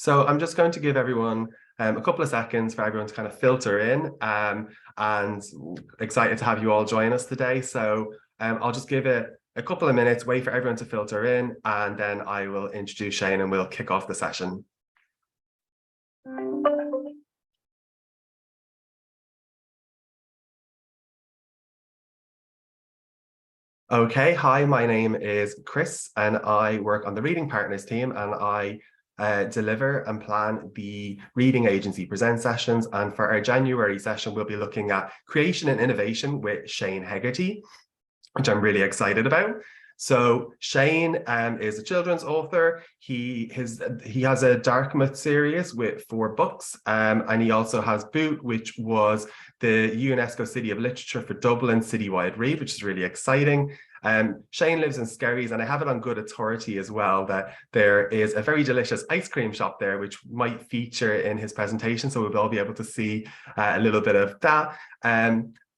So I'm just going to give everyone a couple of seconds for everyone to kind of filter in, and excited to have you all join us today. So I'll just give it a couple of minutes, wait for everyone to filter in, and then I will introduce Shane and we'll kick off the session. Okay, hi, my name is Chris and I work on the Reading Partners team, and I deliver and plan the Reading Agency Present sessions. And for our January session, we'll be looking at creation and innovation with Shane Hegarty, which I'm really excited about. So Shane is a children's author. He has a Dartmouth series with 4 books, and he also has Boot, which was the UNESCO City of Literature for Dublin citywide read, which is really exciting. Shane lives in Skerries, and I have it on good authority as well that there is a very delicious ice cream shop there, which might feature in his presentation. So we'll all be able to see a little bit of that.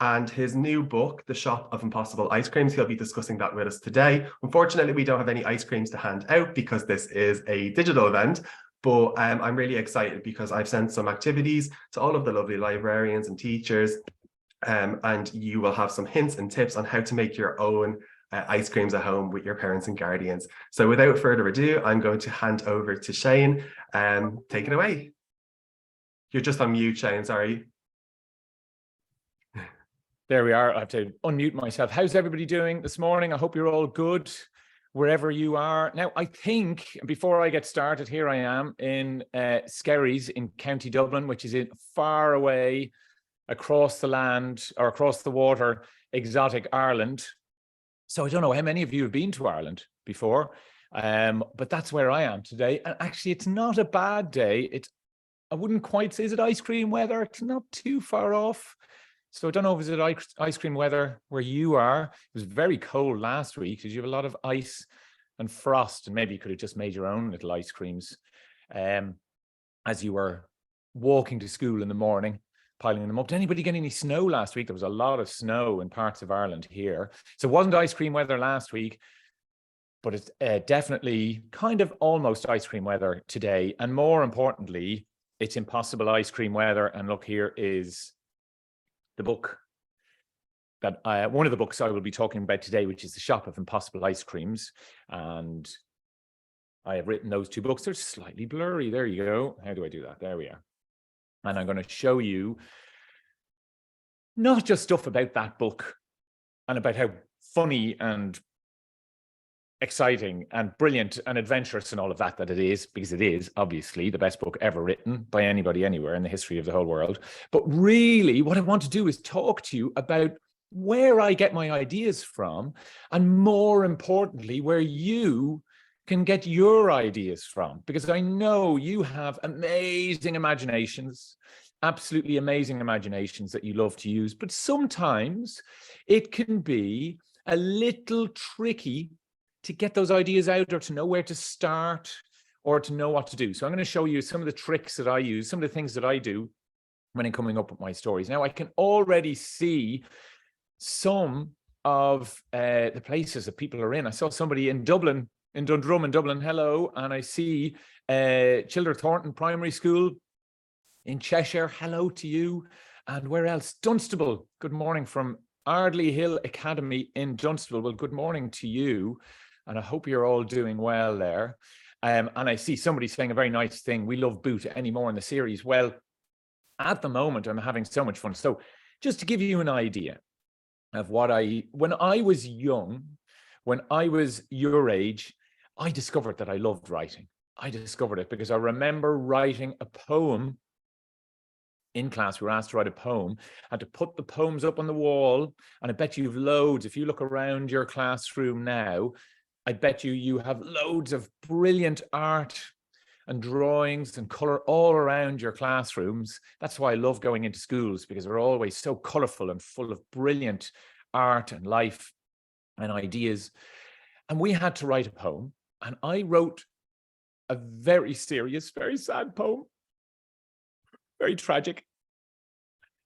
And his new book, The Shop of Impossible Ice Creams, he'll be discussing that with us today. Unfortunately, we don't have any ice creams to hand out because this is a digital event, but I'm really excited because I've sent some activities to all of the lovely librarians and teachers, and you will have some hints and tips on how to make your own ice creams at home with your parents and guardians. So without further ado, I'm going to hand over to Shane. Take it away. You're just on mute, Shane, sorry. There we are. I have to unmute myself. How's everybody doing this morning? I hope you're all good wherever you are. Now, I think before I get started, here I am in Skerries in County Dublin, which is in far away across the land or across the water, exotic Ireland. So I don't know how many of you have been to Ireland before, but that's where I am today. And actually, it's not a bad day. I wouldn't quite say, is it ice cream weather? It's not too far off. So I don't know if it's ice cream weather where you are. It was very cold last week. Did you have a lot of ice and frost? And maybe you could have just made your own little ice creams as you were walking to school in the morning, piling them up. Did anybody get any snow last week? There was a lot of snow in parts of Ireland here. So it wasn't ice cream weather last week, but it's definitely kind of almost ice cream weather today. And more importantly, it's impossible ice cream weather. And look, here is the book that one of the books I will be talking about today, which is The Shop of Impossible Ice Creams. And I have written those 2 books. They're slightly blurry. There you go. How do I do that? There we are. And I'm going to show you not just stuff about that book and about how funny and exciting and brilliant and adventurous and all of that it is, because it is obviously the best book ever written by anybody anywhere in the history of the whole world. But really what I want to do is talk to you about where I get my ideas from, and more importantly, where you can get your ideas from, because I know you have amazing imaginations, absolutely amazing imaginations that you love to use, but sometimes it can be a little tricky to get those ideas out, or to know where to start, or to know what to do. So I'm going to show you some of the tricks that I use, some of the things that I do when I'm coming up with my stories. Now, I can already see some of the places that people are in. I saw somebody in Dublin, in Dundrum in Dublin, hello, and I see Childer Thornton Primary School in Cheshire, hello to you. And where else? Dunstable, good morning from Ardley Hill Academy in Dunstable. Well, good morning to you. And I hope you're all doing well there. And I see somebody saying a very nice thing. We love Boot anymore in the series. Well, at the moment, I'm having so much fun. So just to give you an idea of when I was young, when I was your age, I discovered that I loved writing. I discovered it because I remember writing a poem in class. We were asked to write a poem and to put the poems up on the wall. And I bet you've loads. If you look around your classroom now, I bet you have loads of brilliant art and drawings and color all around your classrooms. That's why I love going into schools, because they're always so colorful and full of brilliant art and life and ideas. And we had to write a poem, and I wrote a very serious, very sad poem, very tragic,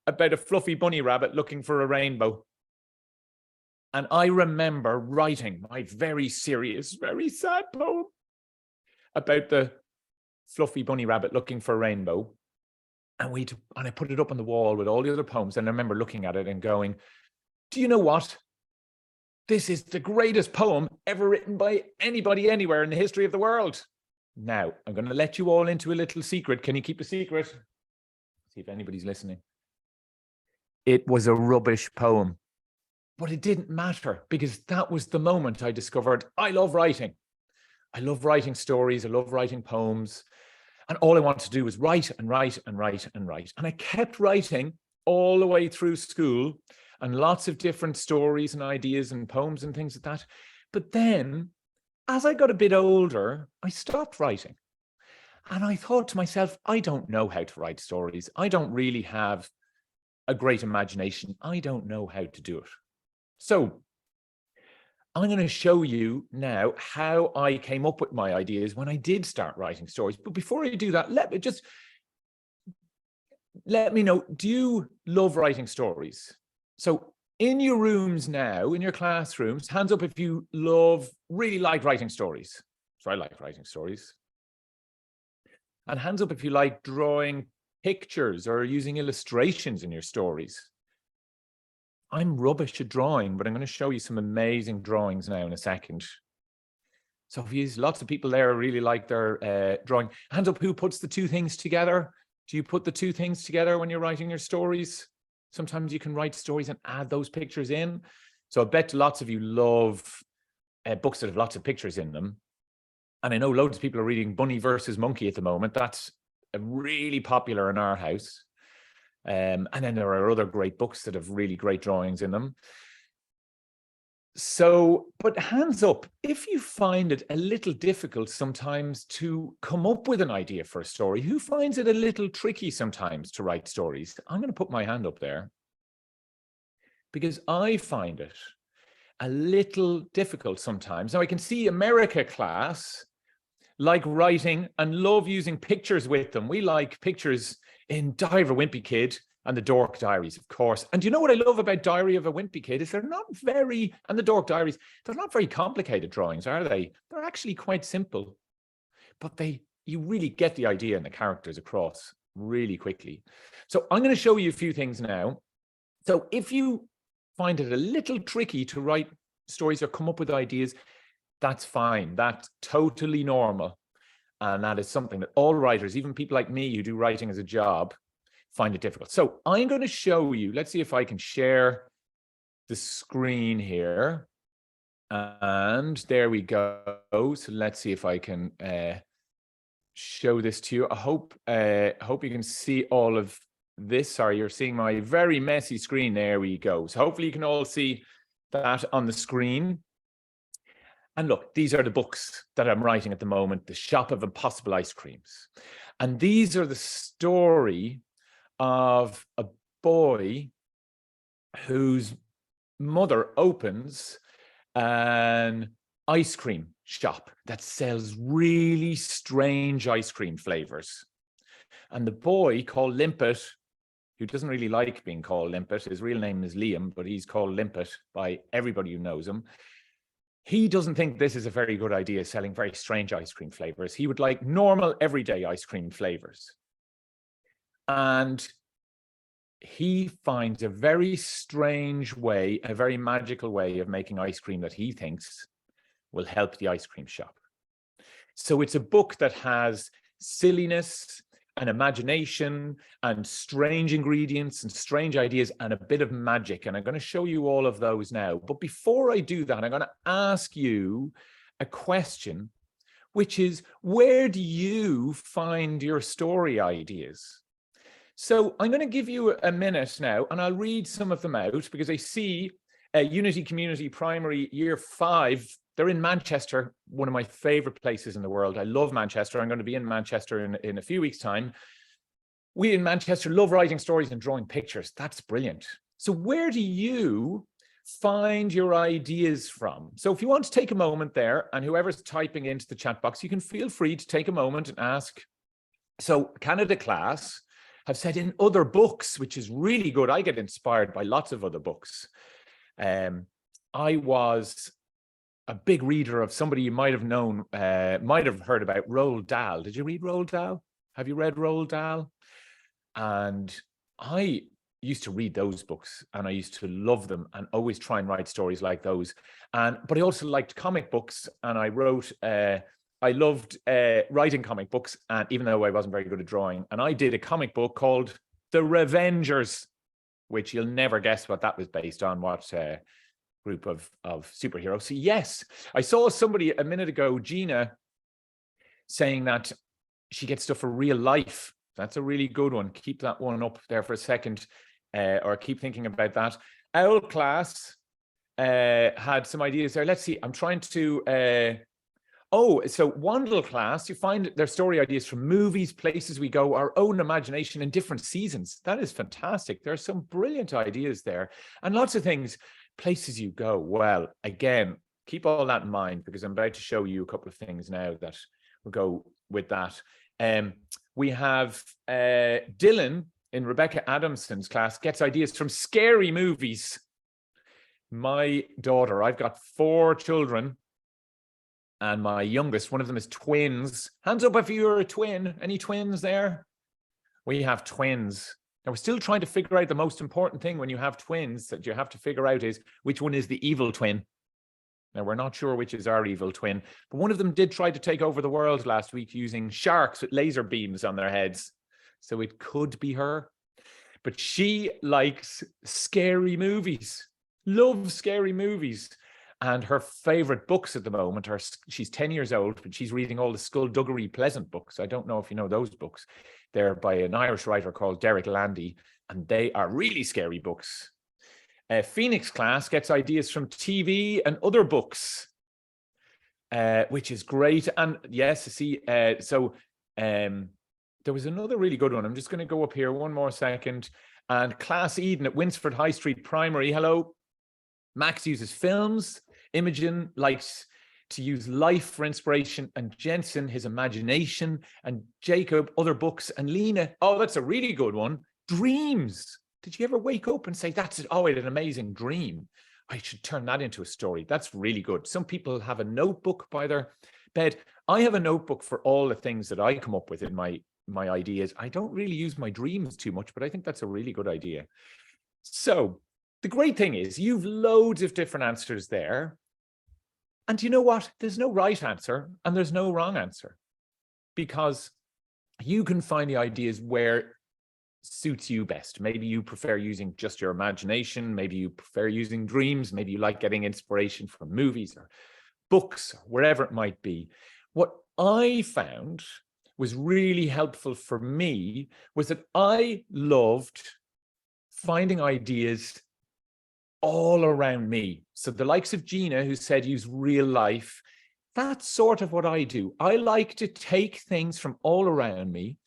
about a fluffy bunny rabbit looking for a rainbow. And I remember writing my very serious, very sad poem about the fluffy bunny rabbit looking for a rainbow. And I put it up on the wall with all the other poems. And I remember looking at it and going, do you know what? This is the greatest poem ever written by anybody anywhere in the history of the world. Now, I'm going to let you all into a little secret. Can you keep a secret? See if anybody's listening. It was a rubbish poem, but it didn't matter because that was the moment I discovered I love writing. I love writing stories. I love writing poems. And all I wanted to do was write and write and write and write. And I kept writing all the way through school and lots of different stories and ideas and poems and things like that. But then as I got a bit older, I stopped writing. And I thought to myself, I don't know how to write stories. I don't really have a great imagination. I don't know how to do it. So I'm going to show you now how I came up with my ideas when I did start writing stories. But before I do that, let me know, do you love writing stories? So in your rooms now, in your classrooms, hands up if you really like writing stories. So I like writing stories. And hands up if you like drawing pictures or using illustrations in your stories. I'm rubbish at drawing, but I'm going to show you some amazing drawings now in a second. So lots of people there really like their drawing. Hands up who puts the two things together. Do you put the two things together when you're writing your stories? Sometimes you can write stories and add those pictures in. So I bet lots of you love books that have lots of pictures in them. And I know loads of people are reading Bunny versus Monkey at the moment. That's really popular in our house. And then there are other great books that have really great drawings in them. So, but hands up, if you find it a little difficult sometimes to come up with an idea for a story, who finds it a little tricky sometimes to write stories? I'm going to put my hand up there because I find it a little difficult sometimes. Now I can see America class like writing and love using pictures with them. We like pictures in Diary of a Wimpy Kid and the Dork Diaries, of course. And do you know what I love about Diary of a Wimpy Kid is and the Dork Diaries, they're not very complicated drawings, are they? They're actually quite simple, but you really get the idea and the characters across really quickly. So I'm going to show you a few things now. So if you find it a little tricky to write stories or come up with ideas, that's fine. That's totally normal. And that is something that all writers, even people like me who do writing as a job, find it difficult. So I'm going to show you, let's see if I can share the screen here. And there we go. So let's see if I can show this to you. I hope you can see all of this. Sorry, you're seeing my very messy screen. There we go. So hopefully you can all see that on the screen. And look, these are the books that I'm writing at the moment, The Shop of Impossible Ice Creams. And these are the story of a boy whose mother opens an ice cream shop that sells really strange ice cream flavors. And the boy called Limpet, who doesn't really like being called Limpet, his real name is Liam, but he's called Limpet by everybody who knows him. He doesn't think this is a very good idea, selling very strange ice cream flavors. He would like normal, everyday ice cream flavors. And he finds a very strange way, a very magical way of making ice cream that he thinks will help the ice cream shop. So it's a book that has silliness and imagination and strange ingredients and strange ideas and a bit of magic. And I'm going to show you all of those now. But before I do that, I'm going to ask you a question, which is, where do you find your story ideas? So I'm going to give you a minute now, and I'll read some of them out because I see Unity Community Primary Year 5. They're in Manchester, one of my favorite places in the world. I love Manchester. I'm going to be in Manchester in a few weeks' time. We in Manchester love writing stories and drawing pictures. That's brilliant. So where do you find your ideas from? So if you want to take a moment there, and whoever's typing into the chat box, you can feel free to take a moment and ask. So Canada class have said in other books, which is really good. I get inspired by lots of other books. a big reader of somebody you might have known, might have heard about, Roald Dahl. Did you read Roald Dahl? Have you read Roald Dahl? And I used to read those books, and I used to love them and always try and write stories like those. But I also liked comic books, and I loved writing comic books, and even though I wasn't very good at drawing, and I did a comic book called The Revengers, which you'll never guess what that was based on, what group of superheroes. So yes, I saw somebody a minute ago, Gina, saying that she gets stuff for real life. That's a really good one. Keep that one up there for a second, or keep thinking about that. Owl Class had some ideas there. Let's see. I'm trying to... so Wandle Class, you find their story ideas from movies, places we go, our own imagination in different seasons. That is fantastic. There are some brilliant ideas there, and lots of things. Places you go. Well, again, keep all that in mind, because I'm about to show you a couple of things now that will go with that. We have Dylan in Rebecca Adamson's class gets ideas from scary movies. My daughter, I've got 4 children, and my youngest, one of them is twins. Hands up if you're a twin. Any twins there? We have twins. Now, we're still trying to figure out the most important thing when you have twins that you have to figure out is which one is the evil twin. Now, we're not sure which is our evil twin, but one of them did try to take over the world last week using sharks with laser beams on their heads. So it could be her. But she likes scary movies, loves scary movies. And her favorite books at the moment are, she's 10 years old, but she's reading all the Skullduggery Pleasant books. I don't know if you know those books. They're by an Irish writer called Derek Landy, and they are really scary books. Phoenix Class gets ideas from TV and other books, which is great. And yes, see, there was another really good one. I'm just going to go up here one more second. And Class Eden at Winsford High Street Primary. Hello. Max uses films. Imogen likes to use life for inspiration, and Jensen, his imagination, and Jacob, other books, and Lena, oh, that's a really good one, dreams. Did you ever wake up and say, that's it? Oh, I had an amazing dream. I should turn that into a story. That's really good. Some people have a notebook by their bed. I have a notebook for all the things that I come up with in my ideas. I don't really use my dreams too much, but I think that's a really good idea. So the great thing is you've loads of different answers there. And you know what? There's no right answer and there's no wrong answer, because you can find the ideas where suits you best. Maybe you prefer using just your imagination. Maybe you prefer using dreams. Maybe you like getting inspiration from movies or books, or wherever it might be. What I found was really helpful for me was that I loved finding ideas all around me. So the likes of Gina, who said use real life, that's sort of what I do. I like to take things from all around me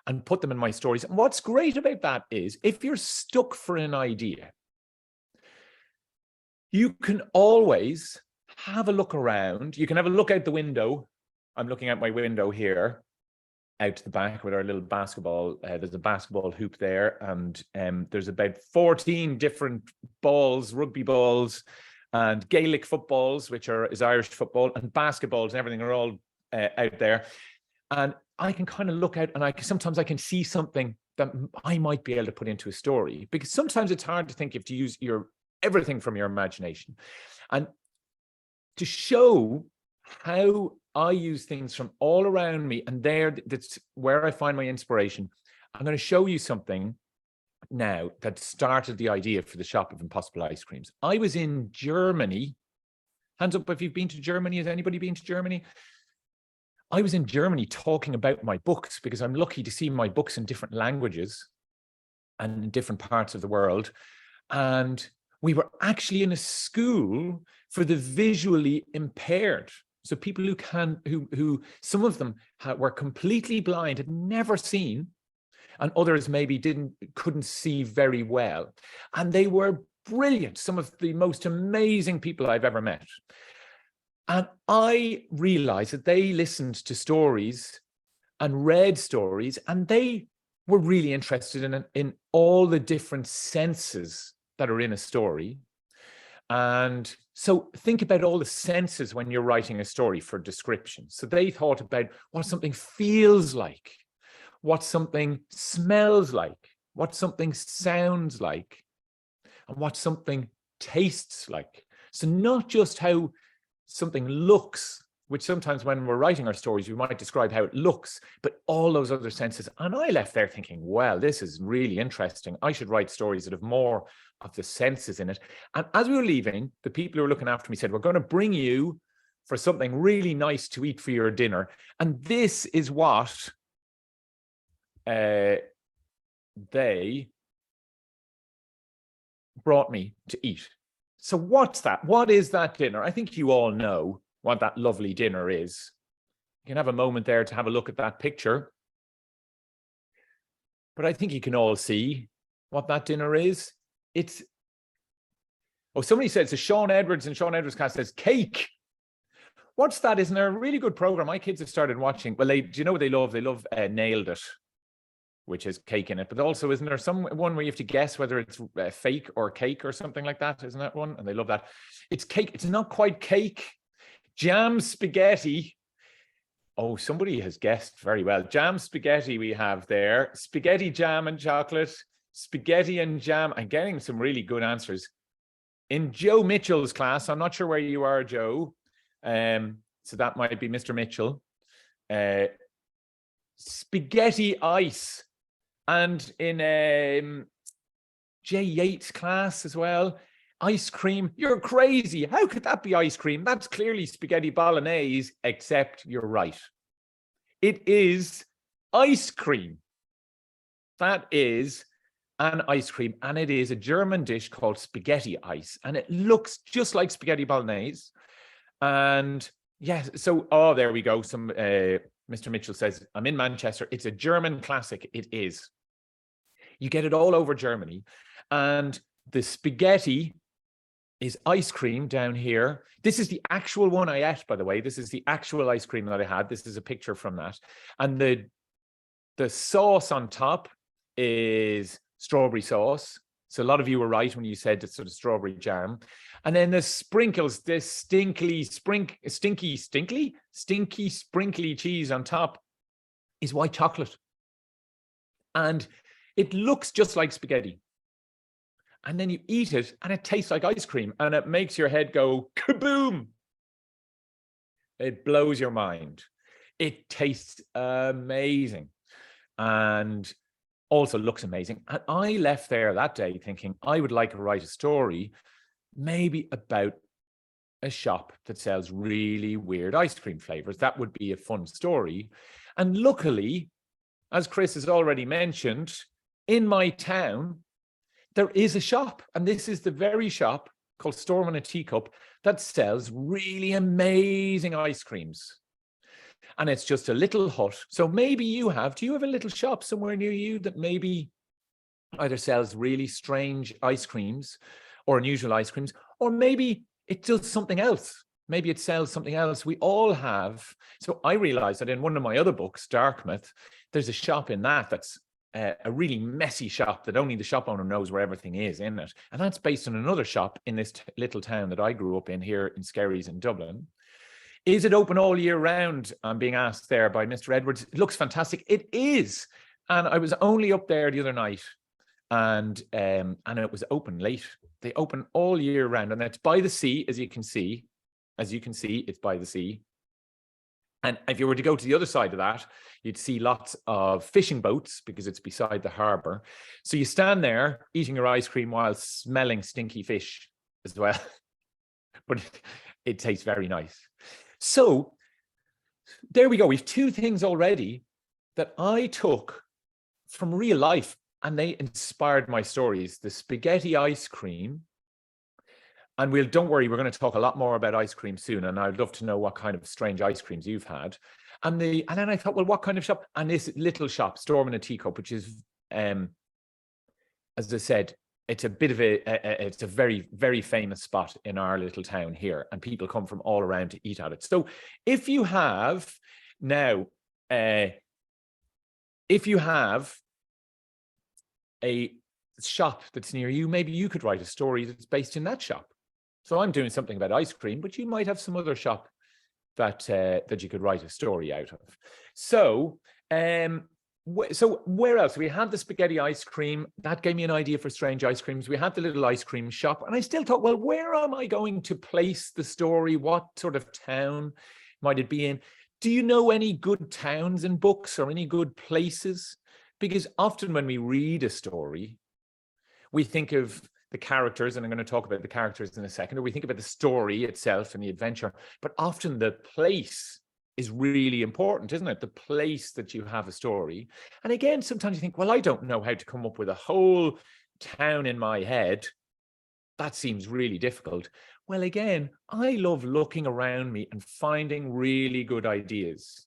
and put them in my stories. And what's great about that is if you're stuck for an idea, you can always have a look around. You can have a look out the window. I'm looking out my window here, out to the back with our little basketball. There's a basketball hoop there, and there's about 14 different balls, rugby balls, and Gaelic footballs, which is Irish football, and basketballs and everything are all out there. And I can kind of look out, and sometimes I can see something that I might be able to put into a story, because sometimes it's hard to think if to use everything from your imagination. And to show how I use things from all around me, and that's where I find my inspiration. I'm going to show you something now that started the idea for the Shop of Impossible Ice Creams. I was in Germany. Hands up if you've been to Germany. Has anybody been to Germany? I was in Germany talking about my books, because I'm lucky to see my books in different languages and in different parts of the world. And we were actually in a school for the visually impaired. So people who some of them were completely blind, had never seen, and others maybe couldn't see very well. And they were brilliant, some of the most amazing people I've ever met. And I realized that they listened to stories and read stories, and they were really interested in all the different senses that are in a story. And So think about all the senses when you're writing a story for description. So they thought about what something feels like, what something smells like, what something sounds like, and what something tastes like. So not just how something looks, which sometimes when we're writing our stories, we might describe how it looks, but all those other senses. And I left there thinking, well, this is really interesting. I should write stories that have more of the senses in it. And as we were leaving, the people who were looking after me said, we're going to bring you for something really nice to eat for your dinner. And this is what they brought me to eat. So what's that? What is that dinner? I think you all know what that lovely dinner is. You can have a moment there to have a look at that picture. But I think you can all see what that dinner is. It's, oh, somebody said, so Sean Edwards and Sean Edwards cast says cake. What's that? Isn't there a really good program my kids have started watching? Well, do you know what they love? They love Nailed It, which has cake in it. But also, isn't there some one where you have to guess whether it's fake or cake or something like that? Isn't that one? And they love that. It's cake. It's not quite cake. Jam spaghetti. Oh, somebody has guessed very well. Jam spaghetti we have there. Spaghetti, jam and chocolate. Spaghetti and jam. I'm getting some really good answers. In Joe Mitchell's class, I'm not sure where you are, Joe. So that might be Mr. Mitchell. Spaghetti ice. And in Jay Yates' class as well, ice cream. You're crazy. How could that be ice cream? That's clearly spaghetti bolognese, except you're right. It is ice cream. That is an ice cream, and it is a German dish called spaghetti ice, and it looks just like spaghetti bolognese. And yes, so, oh, there we go. Some Mr. Mitchell says, I'm in Manchester. It's a German classic. It is. You get it all over Germany. And the spaghetti is ice cream down here. This is the actual one I ate, by the way. This is the actual ice cream that I had. This is a picture from that. And the sauce on top is strawberry sauce. So a lot of you were right when you said it's sort of strawberry jam. And then the sprinkles, this stinky, sprinkly cheese on top is white chocolate. And it looks just like spaghetti. And then you eat it and it tastes like ice cream and it makes your head go kaboom. It blows your mind. It tastes amazing and also looks amazing. And I left there that day thinking I would like to write a story maybe about a shop that sells really weird ice cream flavors. That would be a fun story. And luckily, as Chris has already mentioned, in my town, there is a shop, and this is the very shop called Storm in a Teacup that sells really amazing ice creams. And it's just a little hut. So maybe do you have a little shop somewhere near you that maybe either sells really strange ice creams or unusual ice creams, or maybe it does something else. Maybe it sells something else. We all have. So I realized that in one of my other books, Dark Myth, there's a shop in that's a really messy shop that only the shop owner knows where everything is in it. And that's based on another shop in this little town that I grew up in here in Skerries in Dublin. Is it open all year round? I'm being asked there by Mr. Edwards. It looks fantastic. It is. And I was only up there the other night and it was open late. They open all year round and it's by the sea, as you can see. As you can see, it's by the sea. And if you were to go to the other side of that, you'd see lots of fishing boats because it's beside the harbour. So you stand there eating your ice cream while smelling stinky fish as well. But it tastes very nice. So there we go. We've two things already that I took from real life and they inspired my stories. The spaghetti ice cream. And don't worry, we're going to talk a lot more about ice cream soon. And I'd love to know what kind of strange ice creams you've had. And then I thought, well, what kind of shop? And this little shop, Storm in a Teacup, which is, as I said, it's a bit of it's a very, very famous spot in our little town here. And people come from all around to eat at it. So if you have now, if you have a shop that's near you, maybe you could write a story that's based in that shop. So I'm doing something about ice cream, but you might have some other shop that that you could write a story out of. So so where else? We had the spaghetti ice cream. That gave me an idea for strange ice creams. We had the little ice cream shop. And I still thought, well, where am I going to place the story? What sort of town might it be in? Do you know any good towns and books or any good places? Because often when we read a story, we think of the characters, and I'm going to talk about the characters in a second, or we think about the story itself and the adventure. But often the place is really important, isn't it? The place that you have a story. And again, sometimes you think, well, I don't know how to come up with a whole town in my head. That seems really difficult. Well, again, I love looking around me and finding really good ideas.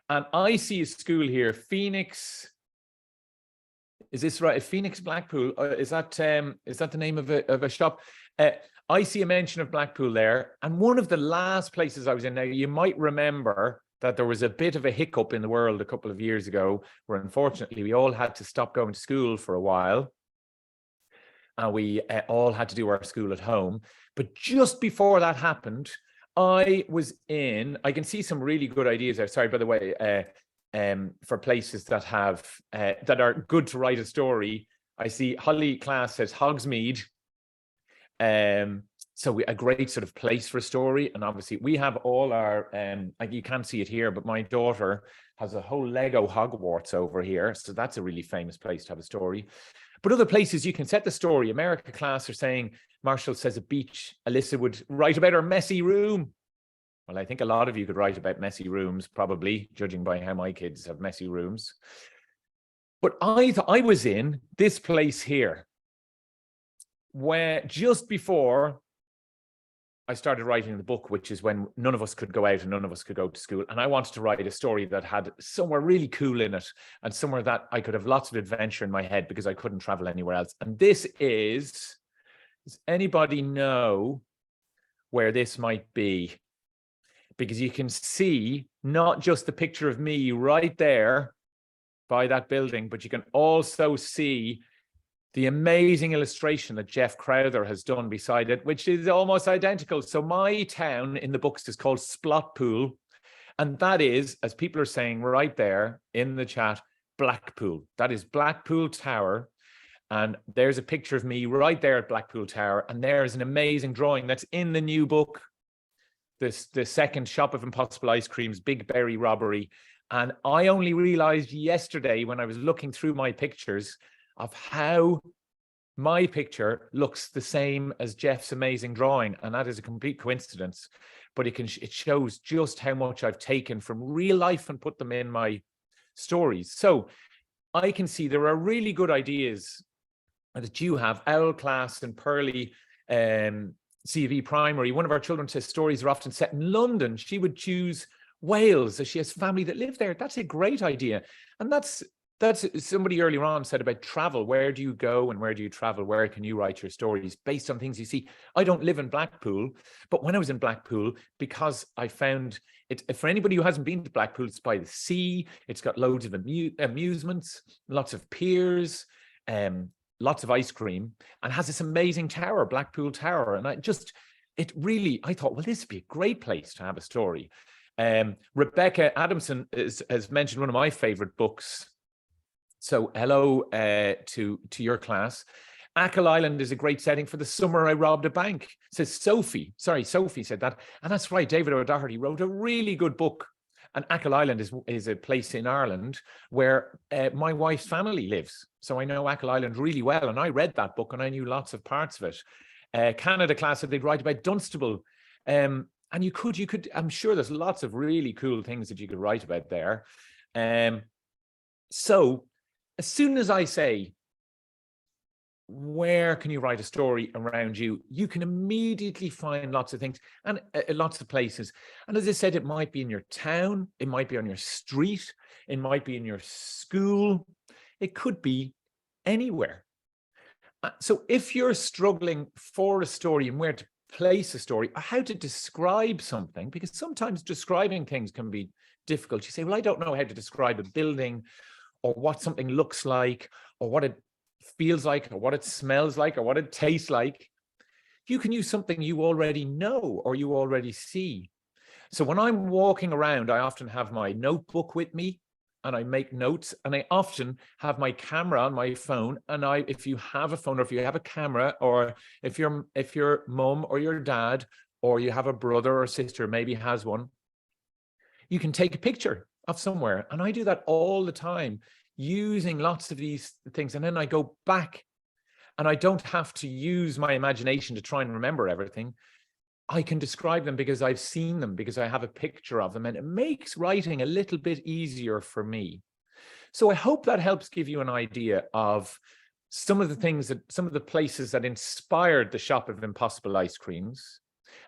And I see a school here, Phoenix. Is this right? Phoenix Blackpool. Is that the name of a shop? I see a mention of Blackpool there. And one of the last places I was in, now you might remember that there was a bit of a hiccup in the world a couple of years ago, where unfortunately we all had to stop going to school for a while. And we all had to do our school at home. But just before that happened, I can see some really good ideas there. Sorry, by the way, for places that have that are good to write a story. I see Holly Class says Hogsmeade. So a great sort of place for a story. And obviously we have all our, like you can't see it here, but my daughter has a whole Lego Hogwarts over here. So that's a really famous place to have a story. But other places you can set the story. America Class are saying, Marshall says a beach. Alyssa would write about her messy room. Well, I think a lot of you could write about messy rooms, probably, judging by how my kids have messy rooms. But I was in this place here, where just before I started writing the book, which is when none of us could go out and none of us could go to school. And I wanted to write a story that had somewhere really cool in it and somewhere that I could have lots of adventure in my head because I couldn't travel anywhere else. And this does anybody know where this might be? Because you can see not just the picture of me right there by that building, but you can also see the amazing illustration that Jeff Crowther has done beside it, which is almost identical. So my town in the books is called Splotpool. And that is, as people are saying right there in the chat, Blackpool. That is Blackpool Tower. And there's a picture of me right there at Blackpool Tower. And there's an amazing drawing that's in the new book, the second Shop of Impossible Ice Creams, Big Berry Robbery. And I only realized yesterday when I was looking through my pictures of how my picture looks the same as Jeff's amazing drawing. And that is a complete coincidence, but it shows just how much I've taken from real life and put them in my stories. So I can see there are really good ideas that you have. Owl Class and Pearly, CV Primary. One of our children says stories are often set in London. She would choose Wales as she has family that live there. That's a great idea. And that's somebody earlier on said about travel. Where do you go and where do you travel? Where can you write your stories based on things you see? I don't live in Blackpool, but when I was in Blackpool, because I found it, for anybody who hasn't been to Blackpool, it's by the sea. It's got loads of amusements, lots of piers, lots of ice cream, and has this amazing tower, Blackpool Tower. And I thought, well, this would be a great place to have a story. Rebecca Adamson has mentioned one of my favorite books. So hello to your class. Achill Island is a great setting for the summer I robbed a bank, says Sophie. Sorry, Sophie said that. And that's right, David O'Doherty wrote a really good book. And Achill Island is a place in Ireland where my wife's family lives. So I know Achill Island really well. And I read that book and I knew lots of parts of it. Canada Class said they'd write about Dunstable. And you could, I'm sure there's lots of really cool things that you could write about there. So as soon as I say, where can you write a story around you? You can immediately find lots of things and lots of places. And as I said, it might be in your town, it might be on your street, it might be in your school, it could be anywhere. So if you're struggling for a story and where to place a story, or how to describe something, because sometimes describing things can be difficult. You say, well, I don't know how to describe a building or what something looks like or what it feels like or what it smells like or what it tastes like. you can use something you already know or you already see. So when I'm walking around, I often have my notebook with me and I make notes, and I often have my camera on my phone. And if you have a phone, or if you have a camera, or if your mum or your dad, or you have a brother or sister maybe has one, you can take a picture of somewhere. And I do that all the time, using lots of these things. And then I go back, and I don't have to use my imagination to try and remember everything. I can describe them because I've seen them, because I have a picture of them, and it makes writing a little bit easier for me. So I hope that helps give you an idea of some of the places that inspired the Shop of Impossible Ice Creams,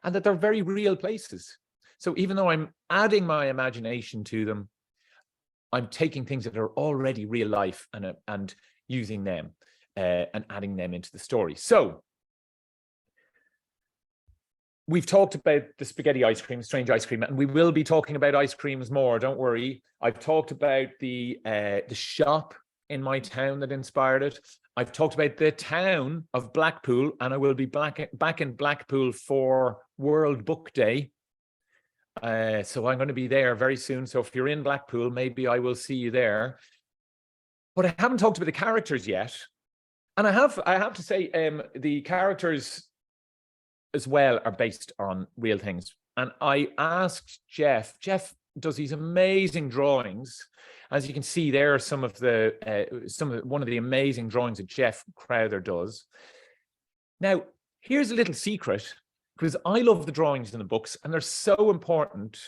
and that they're very real places. So even though I'm adding my imagination to them, I'm taking things that are already real life and using them and adding them into the story. So we've talked about the spaghetti ice cream, strange ice cream, and we will be talking about ice creams more. Don't worry. I've talked about the shop in my town that inspired it. I've talked about the town of Blackpool, and I will be back in Blackpool for World Book Day. So I'm going to be there very soon. So if you're in Blackpool, maybe I will see you there. But I haven't talked about the characters yet, and I have to say, the characters as well are based on real things. And I asked Jeff does these amazing drawings. As you can see, there are one of the amazing drawings that Jeff Crowther does. Now, here's a little secret, because I love the drawings in the books, and they're so important.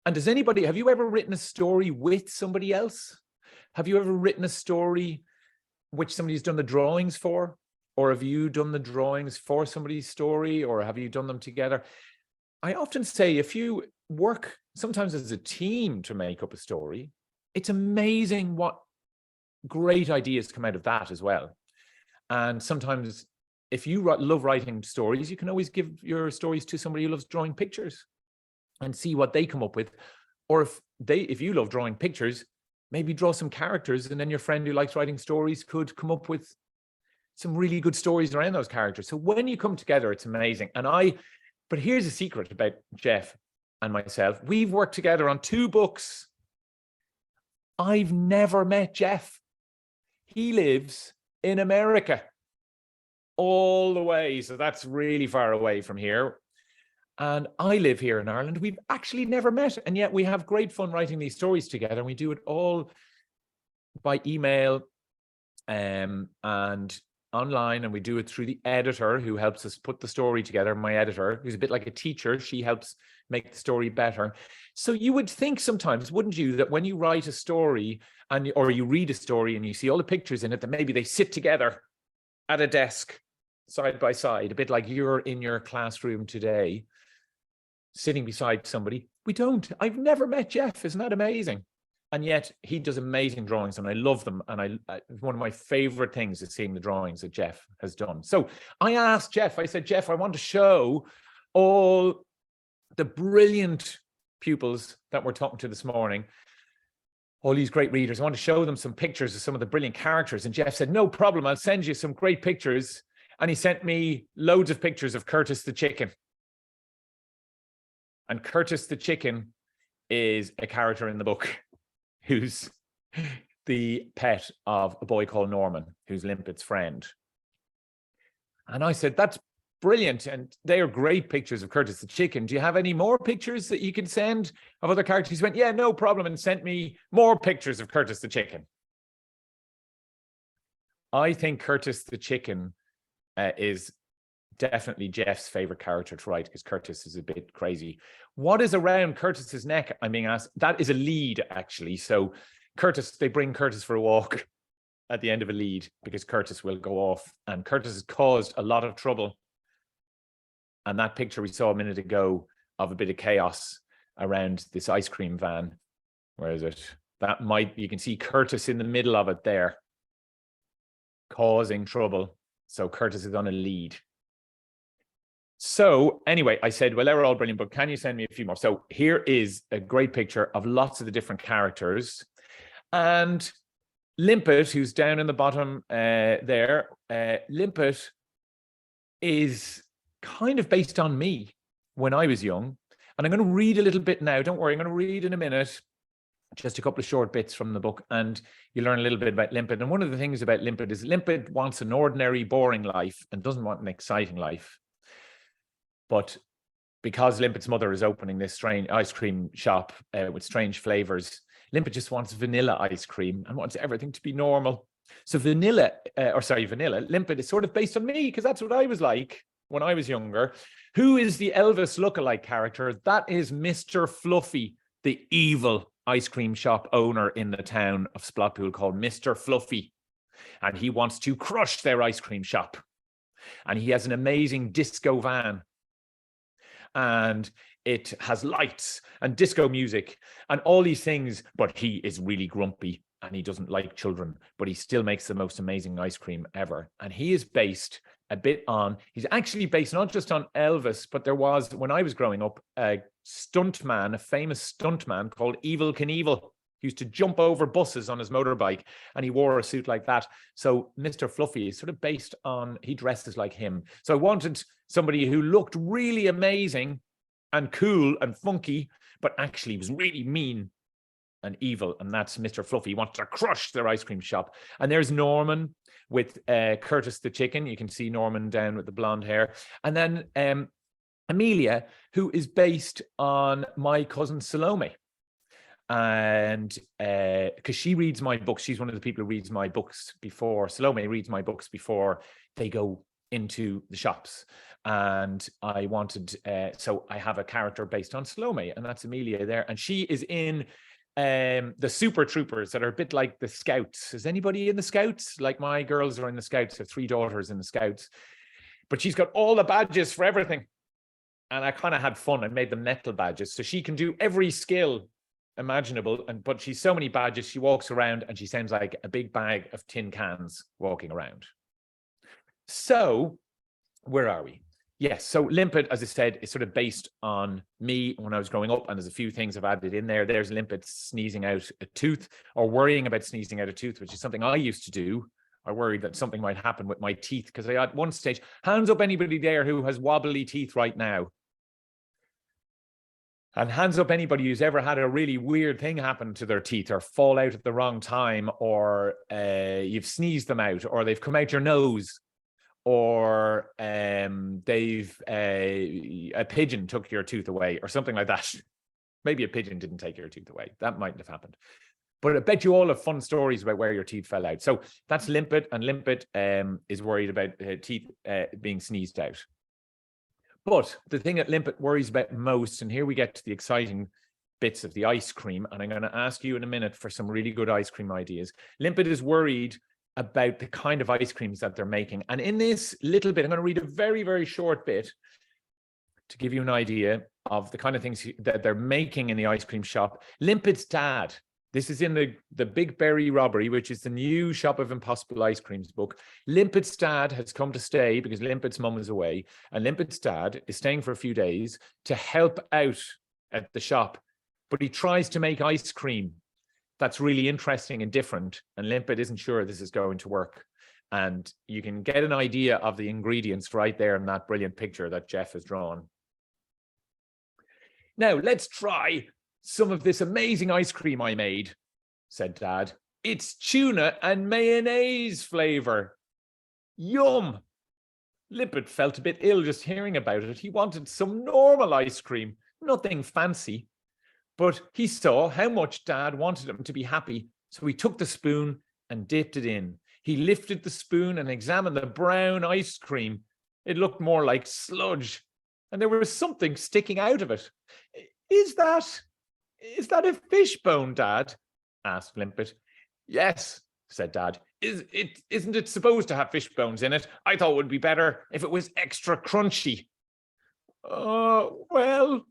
And have you ever written a story with somebody else? Have you ever written a story which somebody's done the drawings for? Or have you done the drawings for somebody's story, or have you done them together? I often say, if you work sometimes as a team to make up a story, it's amazing what great ideas come out of that as well. And sometimes if you love writing stories, you can always give your stories to somebody who loves drawing pictures and see what they come up with. Or if you love drawing pictures, maybe draw some characters, and then your friend who likes writing stories could come up with some really good stories around those characters. So when you come together, it's amazing. But here's a secret about Jeff and myself. We've worked together on 2 books. I've never met Jeff. He lives in America all the way. So that's really far away from here. And I live here in Ireland. We've actually never met. And yet we have great fun writing these stories together. And we do it all by email and online, and we do it through the editor who helps us put the story together. My editor, who's a bit like a teacher, she helps make the story better. So you would think sometimes, wouldn't you, that when you write a story or you read a story and you see all the pictures in it, that maybe they sit together at a desk side by side, a bit like you're in your classroom today, sitting beside somebody. We don't. I've never met Jeff. Isn't that amazing? And yet he does amazing drawings, and I love them. And one of my favorite things is seeing the drawings that Jeff has done. So I asked Jeff, I said, Jeff, I want to show all the brilliant pupils that we're talking to this morning, all these great readers. I want to show them some pictures of some of the brilliant characters. And Jeff said, no problem, I'll send you some great pictures. And he sent me loads of pictures of Curtis the chicken. And Curtis the chicken is a character in the book who's the pet of a boy called Norman, who's Limpet's friend. And I said, that's brilliant. And they are great pictures of Curtis the chicken. Do you have any more pictures that you can send of other characters? He went, yeah, no problem, and sent me more pictures of Curtis the chicken. I think Curtis the chicken is definitely Jeff's favorite character to write, because Curtis is a bit crazy. What is around Curtis's neck, I'm being asked? That is a lead, actually. So they bring Curtis for a walk at the end of a lead, because Curtis will go off, and Curtis has caused a lot of trouble. And that picture we saw a minute ago of a bit of chaos around this ice cream van, where is it? You can see Curtis in the middle of it there, causing trouble. So Curtis is on a lead. So anyway, I said, well, they're all brilliant, but can you send me a few more? So here is a great picture of lots of the different characters. And Limpet, who's down in the bottom there, Limpet is kind of based on me when I was young. And I'm going to read a little bit now. Don't worry, I'm going to read in a minute, just a couple of short bits from the book, and you learn a little bit about Limpet. And one of the things about Limpet is Limpet wants an ordinary, boring life and doesn't want an exciting life. But because Limpet's mother is opening this strange ice cream shop with strange flavors, Limpet just wants vanilla ice cream and wants everything to be normal. So vanilla, Limpet is sort of based on me, because that's what I was like when I was younger. Who is the Elvis lookalike character? That is Mr. Fluffy, the evil ice cream shop owner in the town of Splotpool called Mr. Fluffy. And he wants to crush their ice cream shop. And he has an amazing disco van. And it has lights and disco music and all these things, but he is really grumpy and he doesn't like children, but he still makes the most amazing ice cream ever. And he is based a bit on, he's actually based not just on Elvis, but there was, when I was growing up, a stuntman, a famous stuntman called Evel Knievel. He used to jump over buses on his motorbike and he wore a suit like that. So Mr. Fluffy is sort of based on, he dresses like him. So I wanted somebody who looked really amazing and cool and funky, but actually was really mean and evil. And that's Mr. Fluffy. He wants to crush their ice cream shop. And there's Norman with Curtis the chicken. You can see Norman down with the blonde hair. And then Amelia, who is based on my cousin Salome. And because she reads my books, she's one of the people who reads my books before, Salome reads my books before they go into the shops. And I wanted, so I have a character based on Salome, and that's Amelia there. And she is in the Super Troopers that are a bit like the Scouts. Is anybody in the Scouts? Like my girls are in the Scouts, I have 3 daughters in the Scouts. But she's got all the badges for everything. And I kind of had fun. I made them nettle badges. So she can do every skill imaginable, but she's so many badges, she walks around and she sounds like a big bag of tin cans walking around. So where are we? Yes, so Limpet, as I said, is sort of based on me when I was growing up, and there's a few things I've added in there. There's Limpet sneezing out a tooth, or worrying about sneezing out a tooth, which is something I used to do. I worried that something might happen with my teeth, because I at one stage, hands up anybody there who has wobbly teeth right now. And hands up anybody who's ever had a really weird thing happen to their teeth, or fall out at the wrong time, or you've sneezed them out, or they've come out your nose, or they've a pigeon took your tooth away, or something like that. Maybe a pigeon didn't take your tooth away. That mightn't have happened. But I bet you all have fun stories about where your teeth fell out. So that's Limpet, and Limpet is worried about teeth being sneezed out. But the thing that Limpet worries about most, and here we get to the exciting bits of the ice cream, and I'm going to ask you in a minute for some really good ice cream ideas. Limpet is worried about the kind of ice creams that they're making. And in this little bit, I'm going to read a very, very short bit to give you an idea of the kind of things that they're making in the ice cream shop. Limpet's dad, this is in the Big Berry Robbery, which is the new Shop of Impossible Ice Creams book. Limpet's dad has come to stay because Limpet's mum is away. And Limpet's dad is staying for a few days to help out at the shop. But he tries to make ice cream that's really interesting and different. And Limpet isn't sure this is going to work. And you can get an idea of the ingredients right there in that brilliant picture that Jeff has drawn. Now, let's try some of this amazing ice cream I made, said Dad. It's tuna and mayonnaise flavor. Yum. Limpet felt a bit ill just hearing about it. He wanted some normal ice cream, nothing fancy. But he saw how much Dad wanted him to be happy, so he took the spoon and dipped it in. He lifted the spoon and examined the brown ice cream. It looked more like sludge, and there was something sticking out of it. Is that a fish bone, Dad? Asked Limpet. Yes, said Dad. Isn't it supposed to have fish bones in it? I thought it would be better if it was extra crunchy. Well,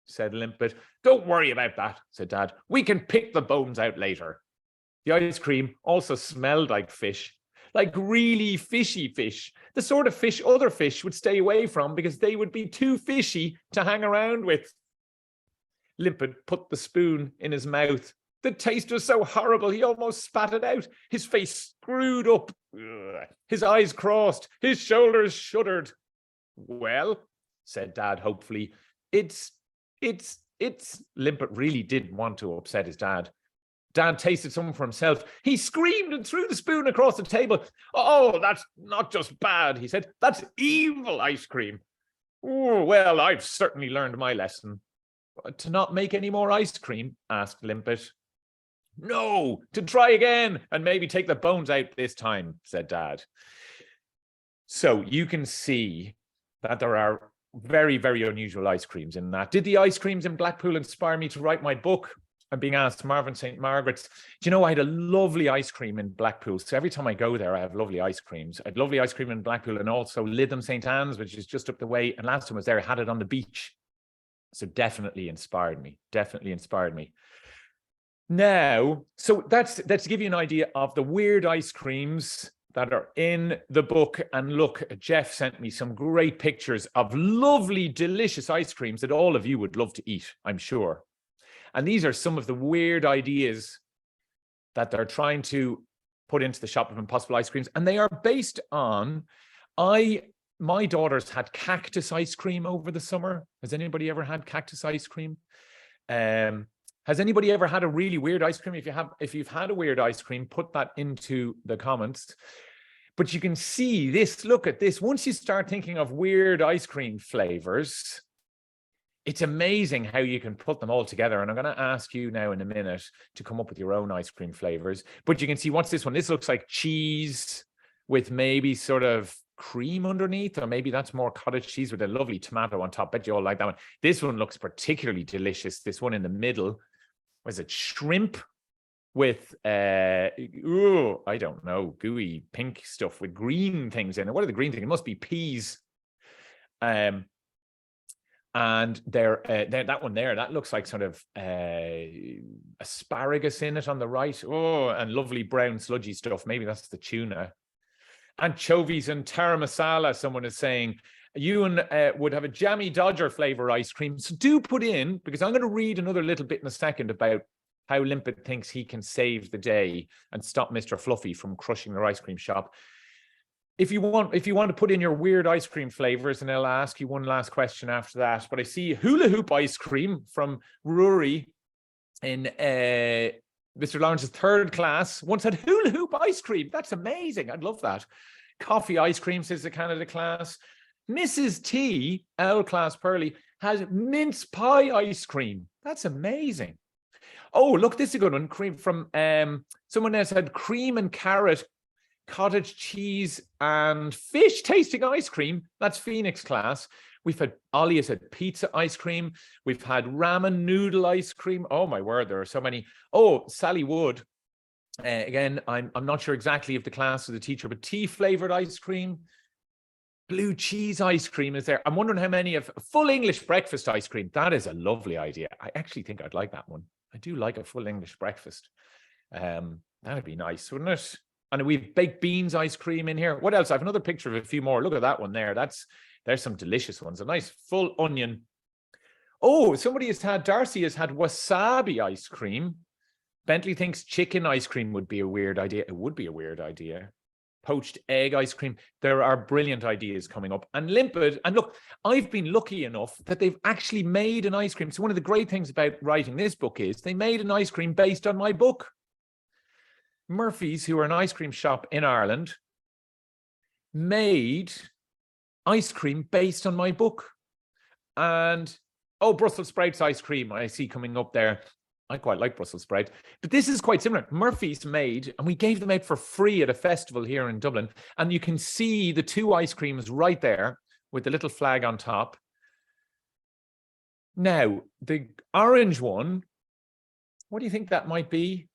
said Limpet. Don't worry about that, said Dad. We can pick the bones out later. The ice cream also smelled like fish, like really fishy fish, the sort of fish other fish would stay away from because they would be too fishy to hang around with. Limpet put the spoon in his mouth. The taste was so horrible he almost spat it out. His face screwed up. His eyes crossed. His shoulders shuddered. Well, said Dad hopefully, it's Limpet really didn't want to upset his dad. Dad tasted some for himself. He screamed and threw the spoon across the table. Oh, that's not just bad, he said. That's evil ice cream. Oh, well, I've certainly learned my lesson. To not make any more ice cream? Asked Limpet. No, to try again and maybe take the bones out this time, said Dad. So you can see that there are very, very unusual ice creams in that. Did the ice creams in Blackpool inspire me to write my book? I'm being asked. Marvin St. Margaret's. Do you know, I had a lovely ice cream in Blackpool. So every time I go there, I have lovely ice creams. I had lovely ice cream in Blackpool and also Lytham St. Anne's, which is just up the way. And last time I was there, I had it on the beach. So definitely inspired me. Definitely inspired me. Now, so that's to give you an idea of the weird ice creams that are in the book. And look, Jeff sent me some great pictures of lovely, delicious ice creams that all of you would love to eat, I'm sure. And these are some of the weird ideas that they're trying to put into the Shop of Impossible ice creams. And they are based on, my daughters had cactus ice cream over the summer. Has anybody ever had cactus ice cream? Has anybody ever had a really weird ice cream? If you've had a weird ice cream, put that into the comments. But you can see this, look at this. Once you start thinking of weird ice cream flavors, it's amazing how you can put them all together. And I'm going to ask you now in a minute to come up with your own ice cream flavors. But you can see, what's this one? This looks like cheese with maybe sort of cream underneath, or maybe that's more cottage cheese with a lovely tomato on top. Bet you all like that one. This one looks particularly delicious. This one in the middle, was it shrimp with, I don't know, gooey pink stuff with green things in it. What are the green things? It must be peas. And that one there, that looks like sort of asparagus in it on the right. Oh, and lovely brown sludgy stuff. Maybe that's the tuna. Anchovies and tara masala, someone is saying. Ewan would have a jammy Dodger flavor ice cream. So do put in, because I'm going to read another little bit in a second about how Limpet thinks he can save the day and stop Mr. Fluffy from crushing their ice cream shop. If you want to put in your weird ice cream flavors, and I'll ask you one last question after that. But I see hula hoop ice cream from Rory in Mr. Lawrence's third class. Once had hula hoop ice cream. That's amazing. I'd love that. Coffee ice cream, says the Canada class. Mrs. T, L class Pearly, has mince pie ice cream. That's amazing. Oh, look, this is a good one. Cream from someone else had cream and carrot, cottage cheese and fish tasting ice cream. That's Phoenix class. We've had, Ollie has had pizza ice cream. We've had ramen noodle ice cream. Oh my word, there are so many. Oh, Sally Wood. Again, I'm not sure exactly if the class or the teacher, but tea flavored ice cream. Blue cheese ice cream is there. I'm wondering how many of full English breakfast ice cream. That is a lovely idea. I actually think I'd like that one. I do like a full English breakfast. That'd be nice, wouldn't it? And we've baked beans ice cream in here. What else? I have another picture of a few more. Look at that one there. There's some delicious ones. A nice full onion. Oh, Darcy has had wasabi ice cream. Bentley thinks chicken ice cream would be a weird idea. It would be a weird idea. Poached egg ice cream. There are brilliant ideas coming up. And Limpet, and look, I've been lucky enough that they've actually made an ice cream. So one of the great things about writing this book is they made an ice cream based on my book. Murphy's, who are an ice cream shop in Ireland, made ice cream based on my book. And, oh, Brussels sprouts ice cream I see coming up there. I quite like Brussels sprout, but this is quite similar. Murphy's made, and we gave them out for free at a festival here in Dublin. And you can see the two ice creams right there with the little flag on top. Now, the orange one, what do you think that might be?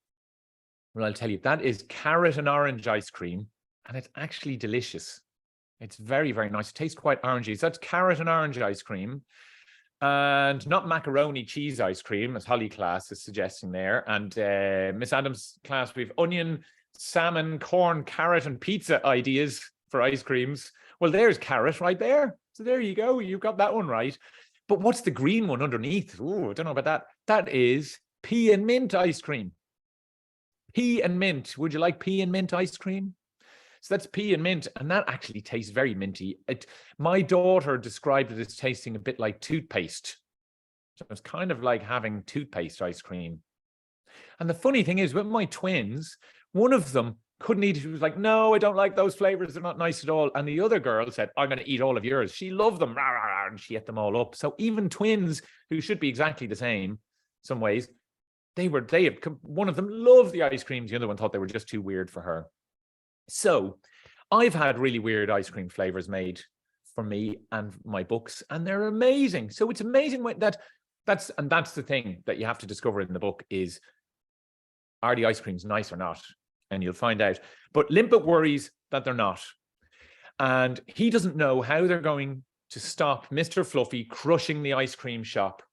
Well, I'll tell you, that is carrot and orange ice cream, and it's actually delicious. It's very, very nice. It tastes quite orangey. So that's carrot and orange ice cream. And not macaroni cheese ice cream, as Holly class is suggesting there. And Miss Adams class, we have onion, salmon, corn, carrot, and pizza ideas for ice creams. Well, there's carrot right there. So there you go. You've got that one right. But what's the green one underneath? Oh, I don't know about that. That is pea and mint ice cream. Pea and mint. Would you like pea and mint ice cream? So that's pea and mint, and that actually tastes very minty. My daughter described it as tasting a bit like toothpaste. So it's kind of like having toothpaste ice cream. And the funny thing is, with my twins, one of them couldn't eat it. She was like, no, I don't like those flavors. They're not nice at all. And the other girl said, I'm going to eat all of yours. She loved them. Rah, rah, rah, and she ate them all up. So even twins who should be exactly the same, some ways, one of them loved the ice creams. The other one thought they were just too weird for her. So I've had really weird ice cream flavors made for me and my books, and they're amazing. So it's amazing that's the thing that you have to discover in the book is, are the ice creams nice or not? And you'll find out. But Limpet worries that they're not. And he doesn't know how they're going to stop Mr. Fluffy crushing the ice cream shop.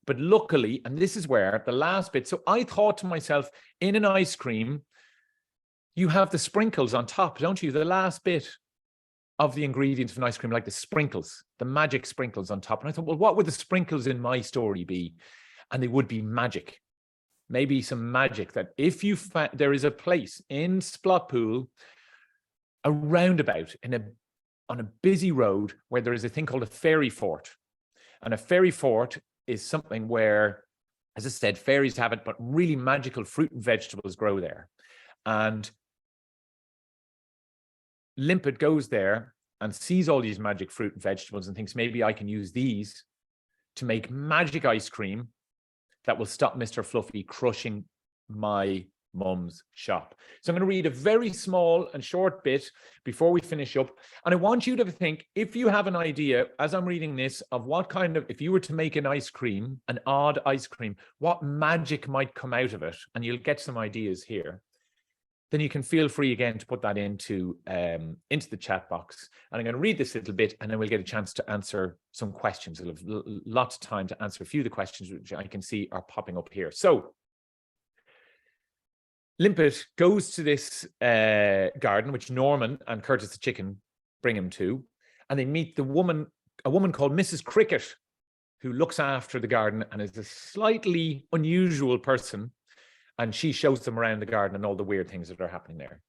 But luckily, and this is where the last bit, so I thought to myself, in an ice cream, you have the sprinkles on top, don't you? The last bit of the ingredients of an ice cream, like the sprinkles, the magic sprinkles on top. And I thought, well, what would the sprinkles in my story be? And they would be magic. Maybe some magic that if you there is a place in Splotpool, a roundabout on a busy road where there is a thing called a fairy fort. And a fairy fort is something where, as I said, fairies have it, but really magical fruit and vegetables grow there. And Limpet goes there and sees all these magic fruit and vegetables and thinks, maybe I can use these to make magic ice cream that will stop Mr. Fluffy crushing my mum's shop. So I'm going to read a very small and short bit before we finish up. And I want you to think, if you have an idea, as I'm reading this, of what kind of, if you were to make an ice cream, an odd ice cream, what magic might come out of it, and you'll get some ideas here, then you can feel free again to put that into the chat box. And I'm going to read this little bit, and then we'll get a chance to answer some questions. We'll have lots of time to answer a few of the questions which I can see are popping up here. So Limpet goes to this garden, which Norman and Curtis the chicken bring him to, and they meet a woman called Mrs. Cricket, who looks after the garden and is a slightly unusual person. And she shows them around the garden and all the weird things that are happening there.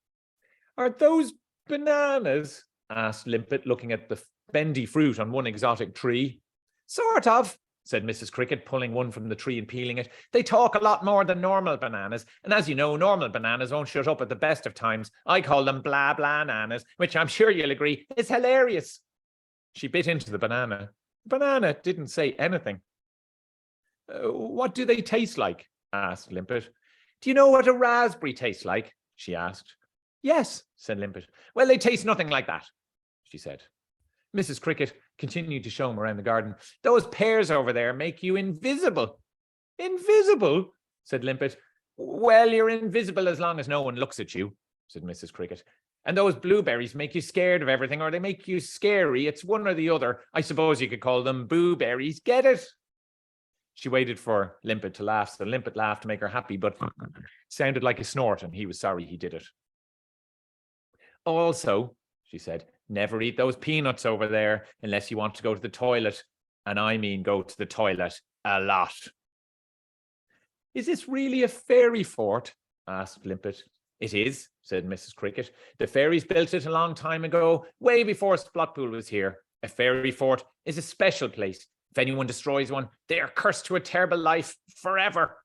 Are those bananas? Asked Limpet, looking at the bendy fruit on one exotic tree. Sort of, said Mrs. Cricket, pulling one from the tree and peeling it. They talk a lot more than normal bananas. And as you know, normal bananas won't shut up at the best of times. I call them blah blah nanas, which I'm sure you'll agree is hilarious. She bit into the banana. The banana didn't say anything. What do they taste like? Asked Limpet. Do you know what a raspberry tastes like? She asked. Yes, said Limpet. Well, they taste nothing like that, she said. Mrs. Cricket continued to show him around the garden. Those pears over there make you invisible. Invisible? Said Limpet. Well, you're invisible as long as no one looks at you, said Mrs. Cricket. And those blueberries make you scared of everything, or they make you scary. It's one or the other. I suppose you could call them boo-berries. Get it? She waited for Limpet to laugh, so Limpet laughed to make her happy, but it sounded like a snort, and he was sorry he did it. Also, she said, never eat those peanuts over there unless you want to go to the toilet, and I mean go to the toilet a lot. Is this really a fairy fort? Asked Limpet. It is, said Mrs. Cricket. The fairies built it a long time ago, way before Splotpool was here. A fairy fort is a special place. If anyone destroys one, they are cursed to a terrible life forever.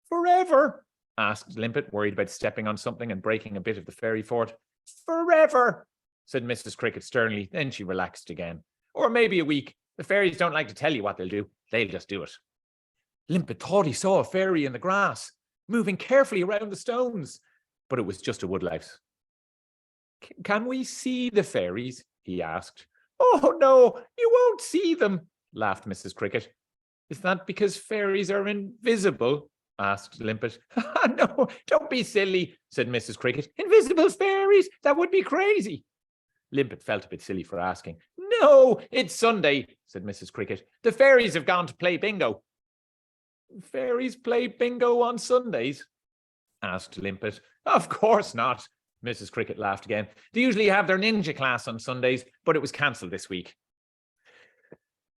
Forever? Asked Limpet, worried about stepping on something and breaking a bit of the fairy fort. Forever, said Mrs. Cricket sternly. Then she relaxed again. Or maybe a week. The fairies don't like to tell you what they'll do. They'll just do it. Limpet thought he saw a fairy in the grass, moving carefully around the stones. But it was just a woodlouse. Can we see the fairies? He asked. Oh, no, you won't see them, laughed Mrs. Cricket. Is that because fairies are invisible? Asked Limpet. No, don't be silly, said Mrs. Cricket. Invisible fairies? That would be crazy. Limpet felt a bit silly for asking. No, it's Sunday, said Mrs. Cricket. The fairies have gone to play bingo. Fairies play bingo on Sundays? Asked Limpet. Of course not, Mrs. Cricket laughed again. They usually have their ninja class on Sundays, but it was cancelled this week.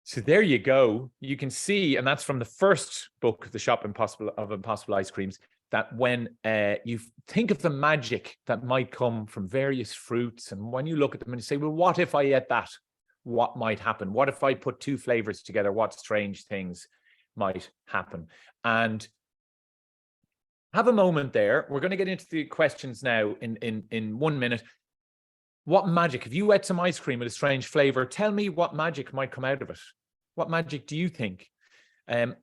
So there you go. You can see, and that's from the first book, The Shop of Impossible Ice Creams, that when you think of the magic that might come from various fruits, and when you look at them and you say, well, what if I ate that? What might happen? What if I put two flavors together? What strange things might happen? And have a moment there. We're going to get into the questions now in 1 minute. What magic? If you ate some ice cream with a strange flavor, tell me what magic might come out of it. What magic do you think? And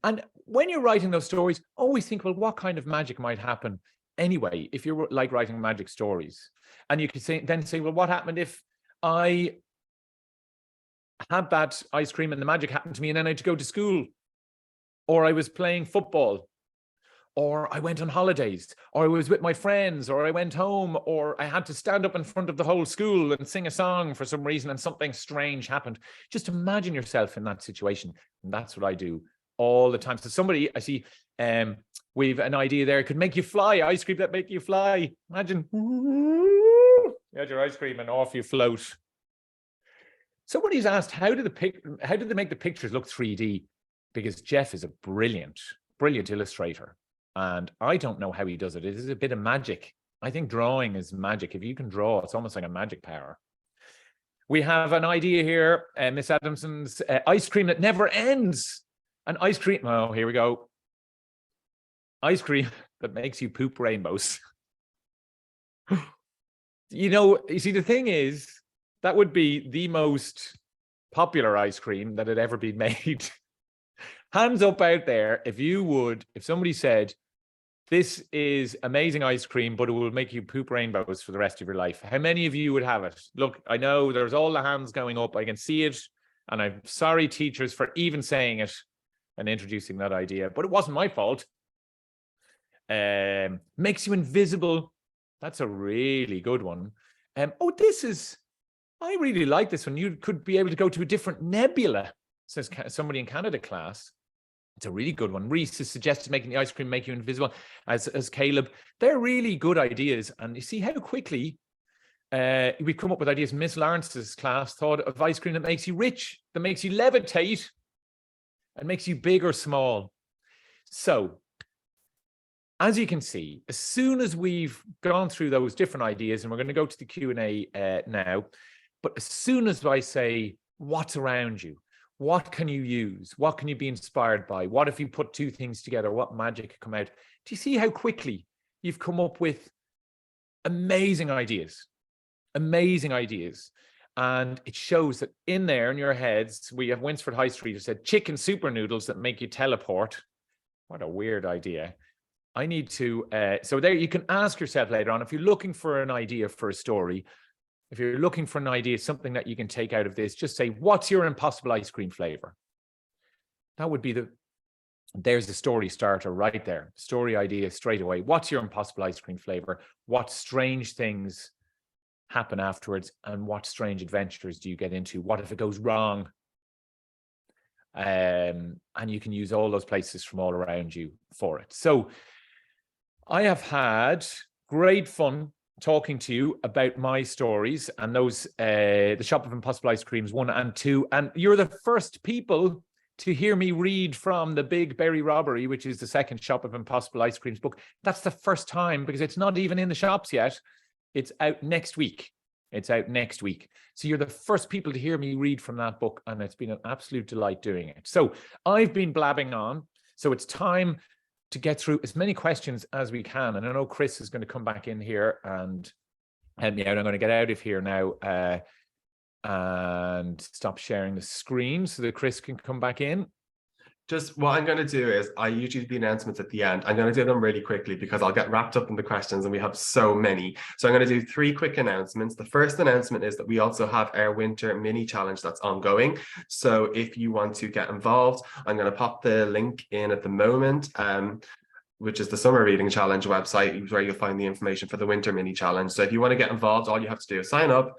when you're writing those stories, always think, well, what kind of magic might happen anyway, if you're like writing magic stories? And you could then say, well, what happened if I had that ice cream and the magic happened to me and then I had to go to school, or I was playing football, or I went on holidays, or I was with my friends, or I went home, or I had to stand up in front of the whole school and sing a song for some reason and something strange happened. Just imagine yourself in that situation. And that's what I do all the time. So somebody, I see, we've an idea there. It could make you fly, ice cream that make you fly. Imagine, you had your ice cream and off you float. Somebody's asked, how did they make the pictures look 3D? Because Jeff is a brilliant illustrator. And I don't know how he does it. It is a bit of magic. I think drawing is magic. If you can draw, it's almost like a magic power. We have an idea here, Miss Adamson's ice cream that never ends. An ice cream, oh, here we go. Ice cream that makes you poop rainbows. You see, the thing is, that would be the most popular ice cream that had ever been made. Hands up out there, if somebody said, this is amazing ice cream, but it will make you poop rainbows for the rest of your life. How many of you would have it? Look, I know there's all the hands going up. I can see it. And I'm sorry, teachers, for even saying it and introducing that idea, but it wasn't my fault. Makes you invisible. That's a really good one. I really like this one. You could be able to go to a different nebula, says somebody in Canada class. It's a really good one. Reese has suggested making the ice cream make you invisible, as Caleb. They're really good ideas. And you see how quickly we've come up with ideas. Miss Lawrence's class thought of ice cream that makes you rich, that makes you levitate, and makes you big or small. So, as you can see, as soon as we've gone through those different ideas, and we're going to go to the Q&A now, but as soon as I say, what's around you? What can you use? What can you be inspired by? What if you put two things together? What magic could come out? Do you see how quickly you've come up with amazing ideas? Amazing ideas. And it shows that in there, in your heads, we have Winsford High Street who said, chicken super noodles that make you teleport. What a weird idea. I need to, so there you can ask yourself later on, if you're looking for an idea for a story, if you're looking for an idea, something that you can take out of this, just say, what's your impossible ice cream flavor? That would be there's the story starter right there. Story idea straight away. What's your impossible ice cream flavor? What strange things happen afterwards? And what strange adventures do you get into? What if it goes wrong? And you can use all those places from all around you for it. So I have had great fun talking to you about my stories and those, the Shop of Impossible Ice Creams 1 and 2. And you're the first people to hear me read from The Big Berry Robbery, which is the second Shop of Impossible Ice Creams book. That's the first time, because it's not even in the shops yet. It's out next week. It's out next week. So you're the first people to hear me read from that book, and it's been an absolute delight doing it. So I've been blabbing on. So it's time to get through as many questions as we can. And I know Chris is going to come back in here and help me out. I'm going to get out of here now and stop sharing the screen so that Chris can come back in. Just what I'm going to do is, I usually do the announcements at the end. I'm going to do them really quickly because I'll get wrapped up in the questions and we have so many. So I'm going to do 3 quick announcements. The first announcement is that we also have our winter mini challenge that's ongoing. So if you want to get involved, I'm going to pop the link in at the moment, which is the Summer Reading Challenge website, where you'll find the information for the winter mini challenge. So if you want to get involved, all you have to do is sign up,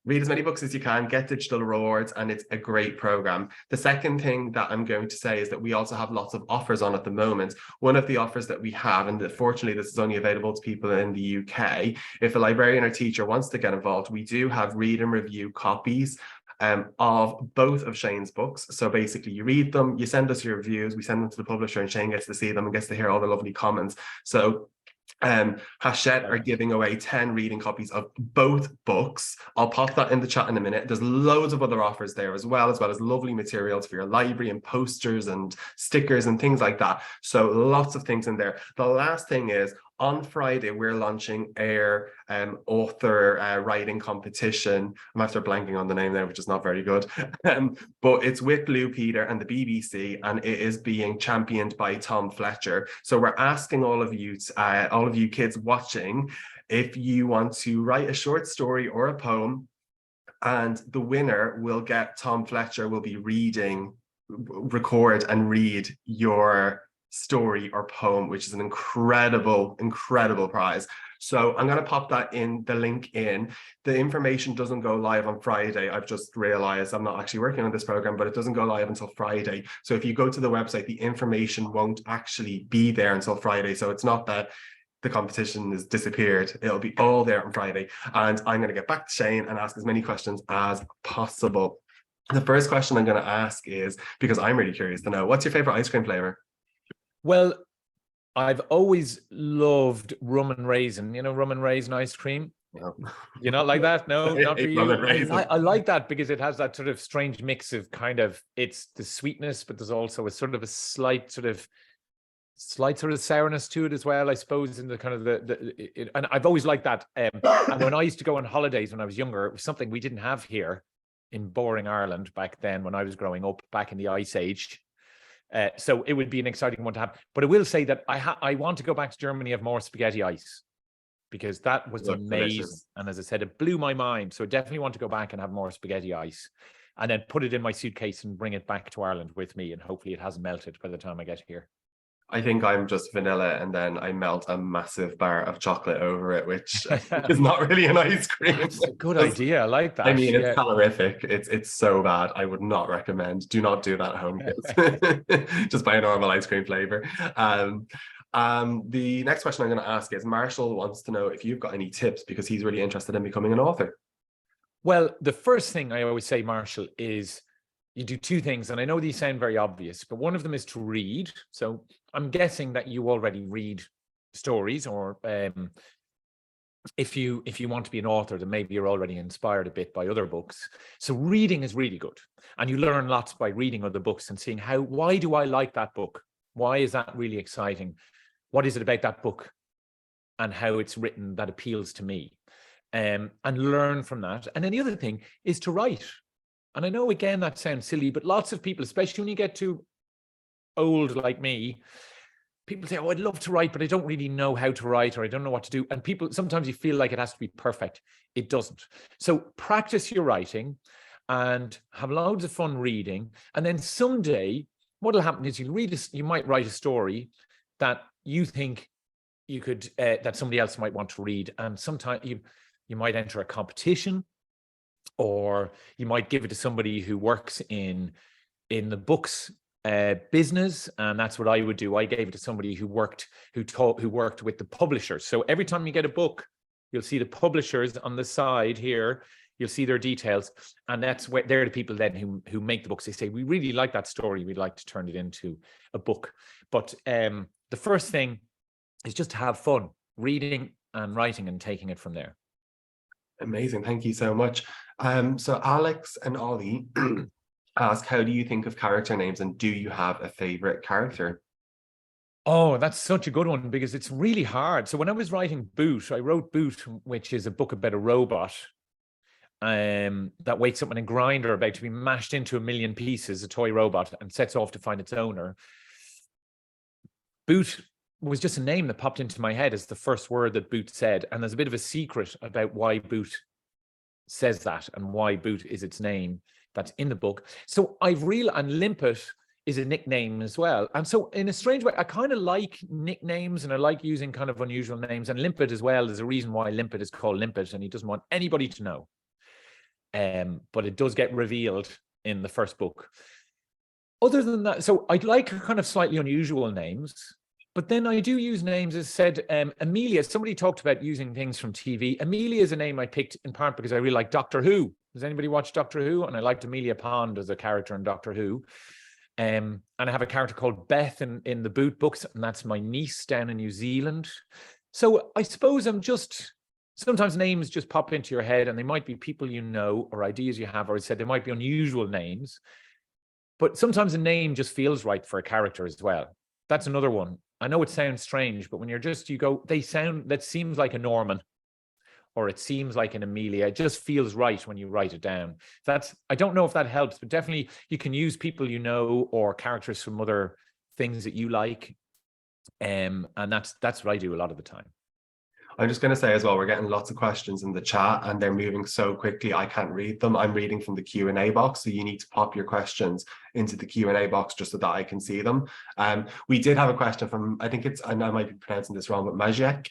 read as many books as you can, get digital rewards, and it's a great program. The second thing that I'm going to say is that we also have lots of offers on at the moment. One of the offers that we have, and fortunately this is only available to people in the UK, if a librarian or teacher wants to get involved, we do have read and review copies of both of Shane's books. So basically you read them, you send us your reviews, we send them to the publisher, and Shane gets to see them and gets to hear all the lovely comments. So Hachette are giving away 10 reading copies of both books. I'll pop that in the chat in a minute. There's loads of other offers there as well as lovely materials for your library and posters and stickers and things like that. So lots of things in there. The last thing is, on Friday, we're launching our author writing competition. I'm after blanking on the name there, which is not very good. But it's with Lou Peter and the BBC, and it is being championed by Tom Fletcher. So we're asking all of you kids watching, if you want to write a short story or a poem, and the winner will get Tom Fletcher will be record and read your story or poem, which is an incredible prize. So I'm going to pop that in, the link in. The information doesn't go live on Friday. I've just realized I'm not actually working on this program, but it doesn't go live until Friday. So if you go to the website, the information won't actually be there until Friday. So it's not that the competition has disappeared. It'll be all there on Friday. And I'm going to get back to Shane and ask as many questions as possible. The first question I'm going to ask is, because I'm really curious to know, what's your favorite ice cream flavor? Well, I've always loved rum and raisin, rum and raisin ice cream. No. You're not like that? No, not for you. I like that because it has that sort of strange mix of it's the sweetness, but there's also a sort of a slight sort of sourness to it as well, I suppose, in the kind of and I've always liked that. And when I used to go on holidays when I was younger, it was something we didn't have here in boring Ireland back then when I was growing up, back in the Ice Age. So it would be an exciting one to have. But I will say that I want to go back to Germany, have more spaghetti ice, because that was amazing. Delicious. And as I said, it blew my mind. So I definitely want to go back and have more spaghetti ice, and then put it in my suitcase and bring it back to Ireland with me. And hopefully it hasn't melted by the time I get here. I think I'm just vanilla, and then I melt a massive bar of chocolate over it, which is not really an ice cream. That's a good idea. I like that. I mean, it's calorific. It's so bad. I would not recommend. Do not do that at home, kids. Just buy a normal ice cream flavor. The next question I'm going to ask is, Marshall wants to know if you've got any tips, because he's really interested in becoming an author. Well, the first thing I always say, Marshall, is you do two things, and I know these sound very obvious, but one of them is to read. So I'm guessing that you already read stories, or if you want to be an author, then maybe you're already inspired a bit by other books. So reading is really good, and you learn lots by reading other books and seeing why do I like that book? Why is that really exciting? What is it about that book and how it's written that appeals to me? And learn from that. And then the other thing is to write. And I know, again, that sounds silly, but lots of people, especially when you get too old like me, people say, oh, I'd love to write, but I don't really know how to write, or I don't know what to do. And sometimes you feel like it has to be perfect. It doesn't. So practice your writing and have loads of fun reading. And then someday what will happen is you might write a story that you think you could, that somebody else might want to read. And sometimes you might enter a competition, or you might give it to somebody who works in the books business, and that's what I would do. I gave it to somebody who worked with the publishers. So every time you get a book, you'll see the publishers on the side here. You'll see their details, and that's where they're the people then who make the books. They say, we really like that story, we'd like to turn it into a book. But the first thing is just to have fun reading and writing and taking it from there. Amazing. Thank you so much. So Alex and Ollie ask, how do you think of character names, and do you have a favorite character? Oh, that's such a good one, because it's really hard. So when I was writing Boot, I wrote Boot, which is a book about a robot that wakes up in a grinder about to be mashed into a million pieces, a toy robot, and sets off to find its owner. Boot was just a name that popped into my head as the first word that Boot said. And there's a bit of a secret about why Boot says that and why Boot is its name that's in the book. So and Limpet is a nickname as well. And so in a strange way, I kind of like nicknames, and I like using kind of unusual names. And Limpet as well, there's a reason why Limpet is called Limpet, and he doesn't want anybody to know. But it does get revealed in the first book. Other than that, so I'd like kind of slightly unusual names. But then I do use names, as said, Amelia. Somebody talked about using things from TV. Amelia is a name I picked in part because I really like Doctor Who. Does anybody watch Doctor Who? And I liked Amelia Pond as a character in Doctor Who. And I have a character called Beth in the Boot books, and that's my niece down in New Zealand. So I suppose sometimes names just pop into your head, and they might be people you know or ideas you have, or I said they might be unusual names, but sometimes a name just feels right for a character as well. That's another one. I know it sounds strange, but when that seems like a Norman, or it seems like an Amelia. It just feels right when you write it down. I don't know if that helps, but definitely you can use people you know or characters from other things that you like. And that's what I do a lot of the time. I'm just going to say as well, we're getting lots of questions in the chat and they're moving so quickly I can't read them. I'm reading from the Q&A box, so you need to pop your questions into the Q&A box just so that I can see them. We did have a question from, I might be pronouncing this wrong, but Majek,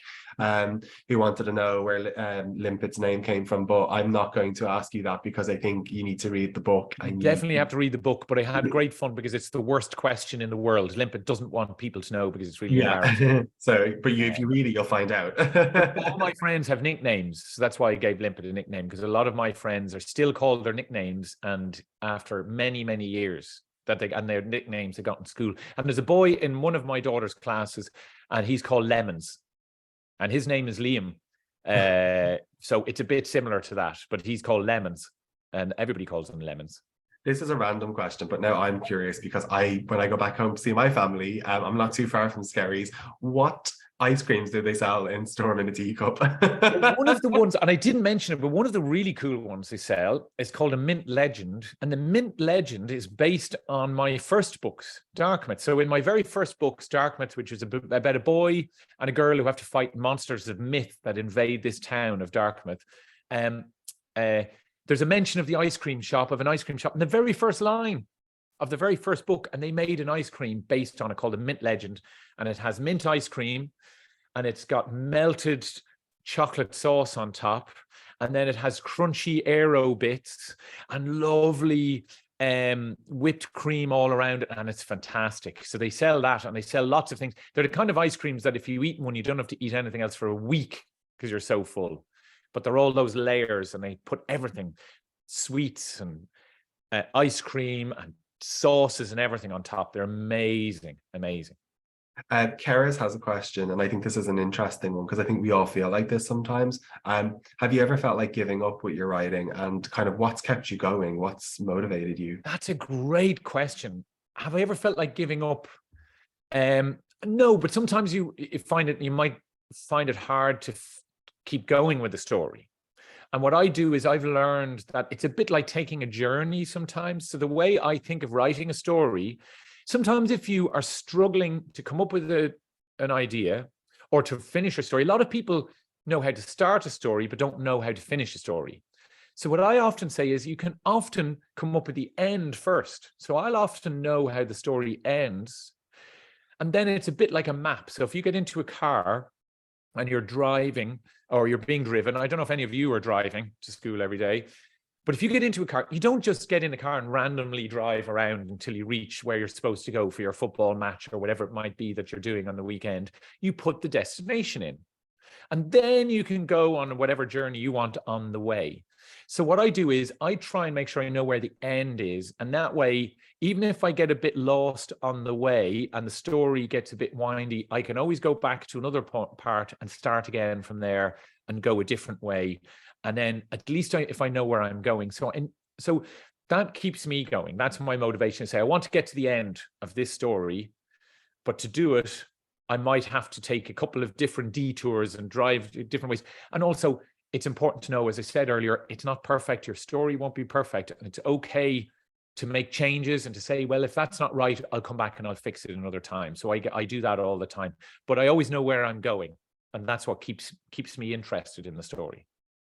who wanted to know where Limpet's name came from, but I'm not going to ask you that because I think you need to read the book. You definitely have to read the book, but I had great fun because it's the worst question in the world. Limpet doesn't want people to know because it's really embarrassing. So, but if you read it, you'll find out. All my friends have nicknames, so that's why I gave Limpet a nickname, because a lot of my friends are still called their nicknames, and after many, many years and their nicknames they got in school. And there's a boy in one of my daughter's classes, and he's called Lemons, and his name is Liam. So it's a bit similar to that, but he's called Lemons, and everybody calls him Lemons. This is a random question, but now I'm curious because when I go back home to see my family, I'm not too far from Skerries. What ice creams do they sell in Storm in a Teacup? One of the ones, and I didn't mention it, but one of the really cool ones they sell is called a Mint Legend. And the Mint Legend is based on my first books, Dark Myth. So in my very first books, Dark Myth, which is about a boy and a girl who have to fight monsters of myth that invade this town of Dark Myth, there's a mention of an ice cream shop in the very first line of the very first book, and they made an ice cream based on it called a Mint Legend, and it has mint ice cream, and it's got melted chocolate sauce on top, and then it has crunchy Aero bits and lovely whipped cream all around it, and it's fantastic. So they sell that, and they sell lots of things. They're the kind of ice creams that if you eat one, you don't have to eat anything else for a week because you're so full. But they're all those layers, and they put everything, sweets and ice cream and sauces and everything on top. They're amazing. Keras has a question, and I think this is an interesting one because I think we all feel like this sometimes. Have you ever felt like giving up what you're writing, and kind of what's kept you going? What's motivated you? That's a great question. Have I ever felt like giving up? No, but sometimes you might find it hard to keep going with the story. And what I do is I've learned that it's a bit like taking a journey sometimes. So the way I think of writing a story, sometimes if you are struggling to come up with an idea or to finish a story, a lot of people know how to start a story but don't know how to finish a story. So what I often say is you can often come up with the end first. So I'll often know how the story ends, and then it's a bit like a map. So if you get into a car and you're driving or you're being driven, I don't know if any of you are driving to school every day, but if you get into a car, you don't just get in a car and randomly drive around until you reach where you're supposed to go for your football match or whatever it might be that you're doing on the weekend. You put the destination in, and then you can go on whatever journey you want on the way. So what I do is I try and make sure I know where the end is. And that way, even if I get a bit lost on the way and the story gets a bit windy, I can always go back to another part and start again from there and go a different way. And then at least if I know where I'm going. So that keeps me going. That's my motivation to say, I want to get to the end of this story, but to do it, I might have to take a couple of different detours and drive different ways. And also, it's important to know, as I said earlier, it's not perfect. Your story won't be perfect. And it's okay to make changes and to say, well, if that's not right, I'll come back and I'll fix it another time. So I do that all the time. But I always know where I'm going. And that's what keeps me interested in the story.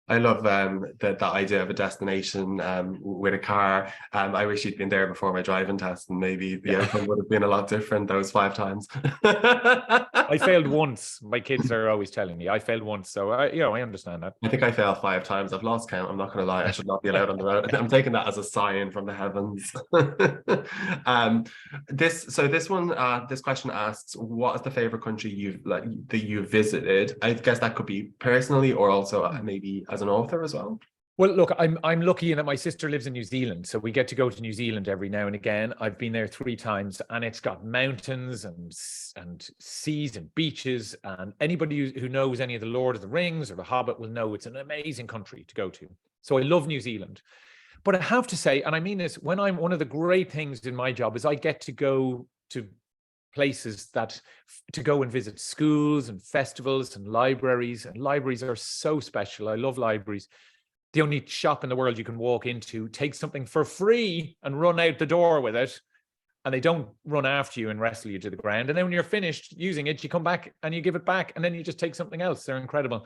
I love the idea of a destination with a car. I wish you'd been there before my driving test, and maybe the outcome would have been a lot different those 5 times. I failed once. My kids are always telling me I failed once, so I understand that. I think I failed 5 times. I've lost count. I'm not going to lie. I should not be allowed on the road. I'm taking that as a sign from the heavens. This question asks, what is the favorite country that you've visited? I guess that could be personally or also maybe as an author as well. Well, look, I'm lucky in that my sister lives in New Zealand, so we get to go to New Zealand every now and again. I've been there 3 times, and it's got mountains and seas and beaches. And anybody who knows any of the Lord of the Rings or the Hobbit will know it's an amazing country to go to. So I love New Zealand. But I have to say, and I mean this, one of the great things in my job is I get to go to places to go and visit schools and festivals and libraries. And libraries are so special. I love libraries. The only shop in the world you can walk into, take something for free and run out the door with it. And they don't run after you and wrestle you to the ground. And then when you're finished using it, you come back and you give it back, and then you just take something else. They're incredible.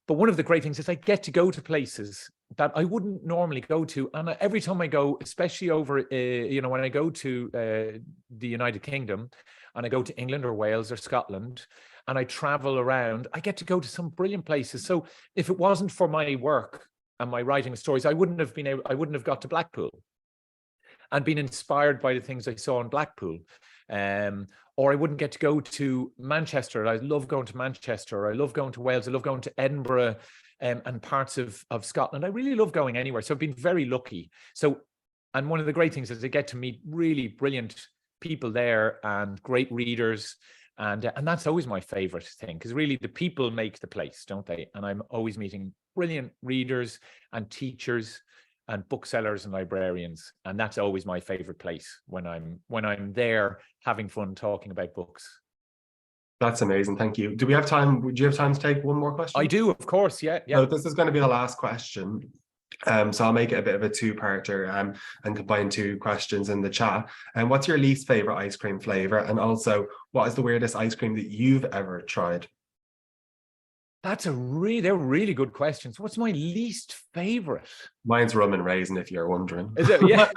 But one of the great things is I get to go to places that I wouldn't normally go to. And every time I go, especially over, when I go to the United Kingdom and I go to England or Wales or Scotland and I travel around, I get to go to some brilliant places. So if it wasn't for my work and my writing of stories, I wouldn't have got to Blackpool and been inspired by the things I saw in Blackpool. Or I wouldn't get to go to Manchester. I love going to Manchester. Or I love going to Wales. I love going to Edinburgh and parts of Scotland. I really love going anywhere. So I've been very lucky. So, and one of the great things is I get to meet really brilliant people there and great readers. And that's always my favorite thing, because really the people make the place, don't they? And I'm always meeting brilliant readers and teachers and booksellers and librarians, and that's always my favorite place when I'm there having fun talking about books. That's amazing. Thank you. Do we have time? Do you have time to take one more question? I do, of course. Yeah. So this is going to be the last question. So I'll make it a bit of a two-parter and combine 2 questions in the chat. And what's your least favorite ice cream flavor? And also, what is the weirdest ice cream that you've ever tried? They're really good questions. What's my least favorite? Mine's rum and raisin, if you're wondering. Is it? Yeah.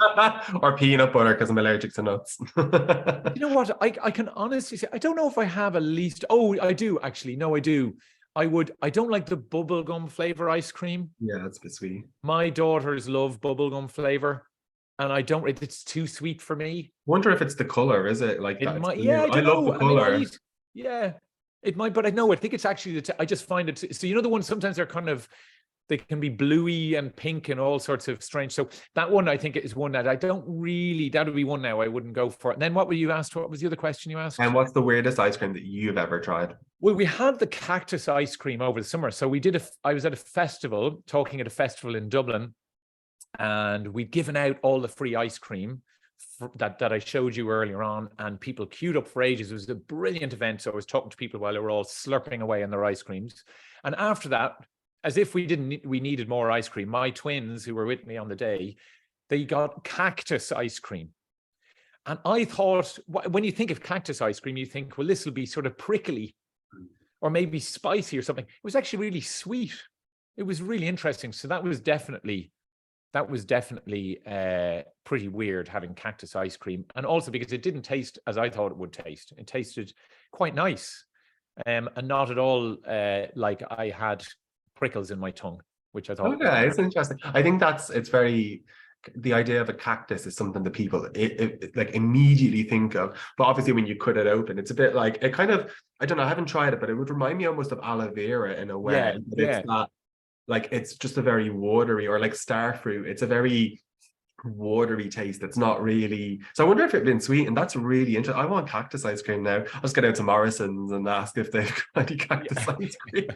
Or peanut butter, because I'm allergic to nuts. You know what? I can honestly say, I don't know if I have a least. Oh, I do actually. No, I do. I don't like the bubblegum flavor ice cream. Yeah, that's a bit sweet. My daughters love bubblegum flavor, and it's too sweet for me. Wonder if it's the color, is it? Like that? Yeah, I love the color. Yeah. It might, but I think it's actually I just find it. So the ones sometimes they can be bluey and pink and all sorts of strange. So that one I think is one that I don't really. That would be one now I wouldn't go for. And then what were you asked? What was the other question you asked? And what's the weirdest ice cream that you've ever tried? Well, we had the cactus ice cream over the summer. So I was at a festival, talking at a festival in Dublin, and we'd given out all the free ice cream that I showed you earlier on, and people queued up for ages. It was a brilliant event. So I was talking to people while they were all slurping away on their ice creams. And after that, as if we needed more ice cream, my twins who were with me on the day, they got cactus ice cream. And I thought, when you think of cactus ice cream, you think, well, this will be sort of prickly or maybe spicy or something. It was actually really sweet. It was really interesting. So that was definitely pretty weird, having cactus ice cream. And also because it didn't taste as I thought it would taste. It tasted quite nice, and not at all like I had prickles in my tongue, which I thought. Okay, it's interesting. I think it's very, the idea of a cactus is something that people like immediately think of. But obviously when you cut it open, it's a bit like, it kind of, I don't know, I haven't tried it, but it would remind me almost of aloe vera in a way. Yeah, it's not like, it's just a very watery, or like star fruit. It's a very watery taste. It's not really. So I wonder if it'd been sweet, and that's really interesting. I want cactus ice cream now. I'll just get out to Morrison's and ask if they've got any cactus ice cream.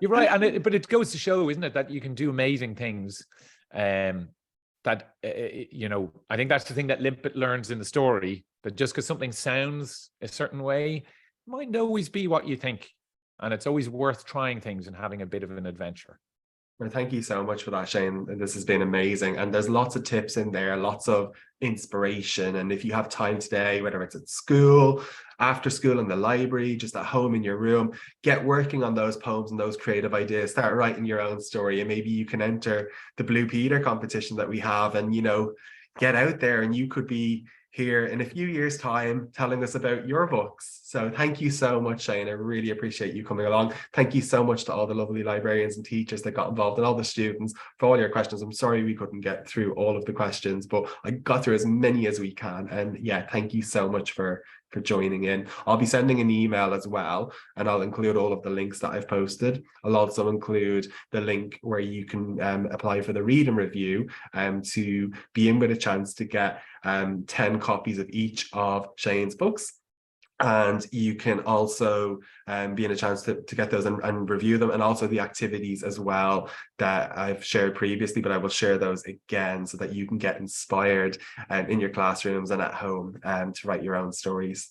You're right, but it goes to show, isn't it, that you can do amazing things. I think that's the thing that Limpet learns in the story, that just because something sounds a certain way, it might not always be what you think. And it's always worth trying things and having a bit of an adventure. Well, thank you so much for that, Shane. This has been amazing. And there's lots of tips in there, lots of inspiration. And if you have time today, whether it's at school, after school in the library, just at home in your room, get working on those poems and those creative ideas. Start writing your own story. And maybe you can enter the Blue Peter competition that we have, and, get out there, and you could be here in a few years' time telling us about your books. So thank you so much, Shane. I really appreciate you coming along. Thank you so much to all the lovely librarians and teachers that got involved, and all the students for all your questions. I'm sorry we couldn't get through all of the questions, but I got through as many as we can. And yeah, thank you so much for for joining in. I'll be sending an email as well, and I'll include all of the links that I've posted. I'll also include the link where you can apply for the read and review to be in with a chance to get 10 copies of each of Shane's books. And you can also be in a chance to get those and review them, and also the activities as well that I've shared previously, but I will share those again so that you can get inspired in your classrooms and at home to write your own stories.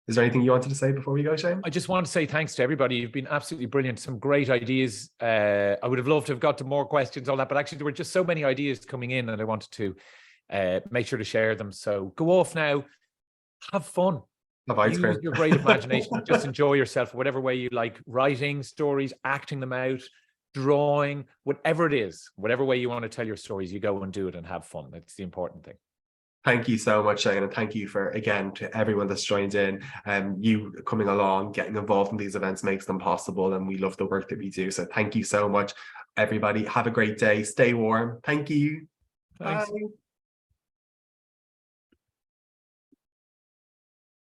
Is there anything you wanted to say before we go, Shane? I just want to say thanks to everybody. You've been absolutely brilliant. Some great ideas. I would have loved to have got to more questions on that, but actually there were just so many ideas coming in and I wanted to make sure to share them. So go off now, have fun. Use your great imagination. Just enjoy yourself, whatever way you like. Writing stories, acting them out, drawing, whatever it is, whatever way you want to tell your stories, you go and do it and have fun. That's the important thing. Thank you so much, Shane, and thank you for, again, to everyone that's joined in. You coming along, getting involved in these events makes them possible, and we love the work that we do. So thank you so much, everybody. Have a great day. Stay warm. Thank you. Thanks. Bye.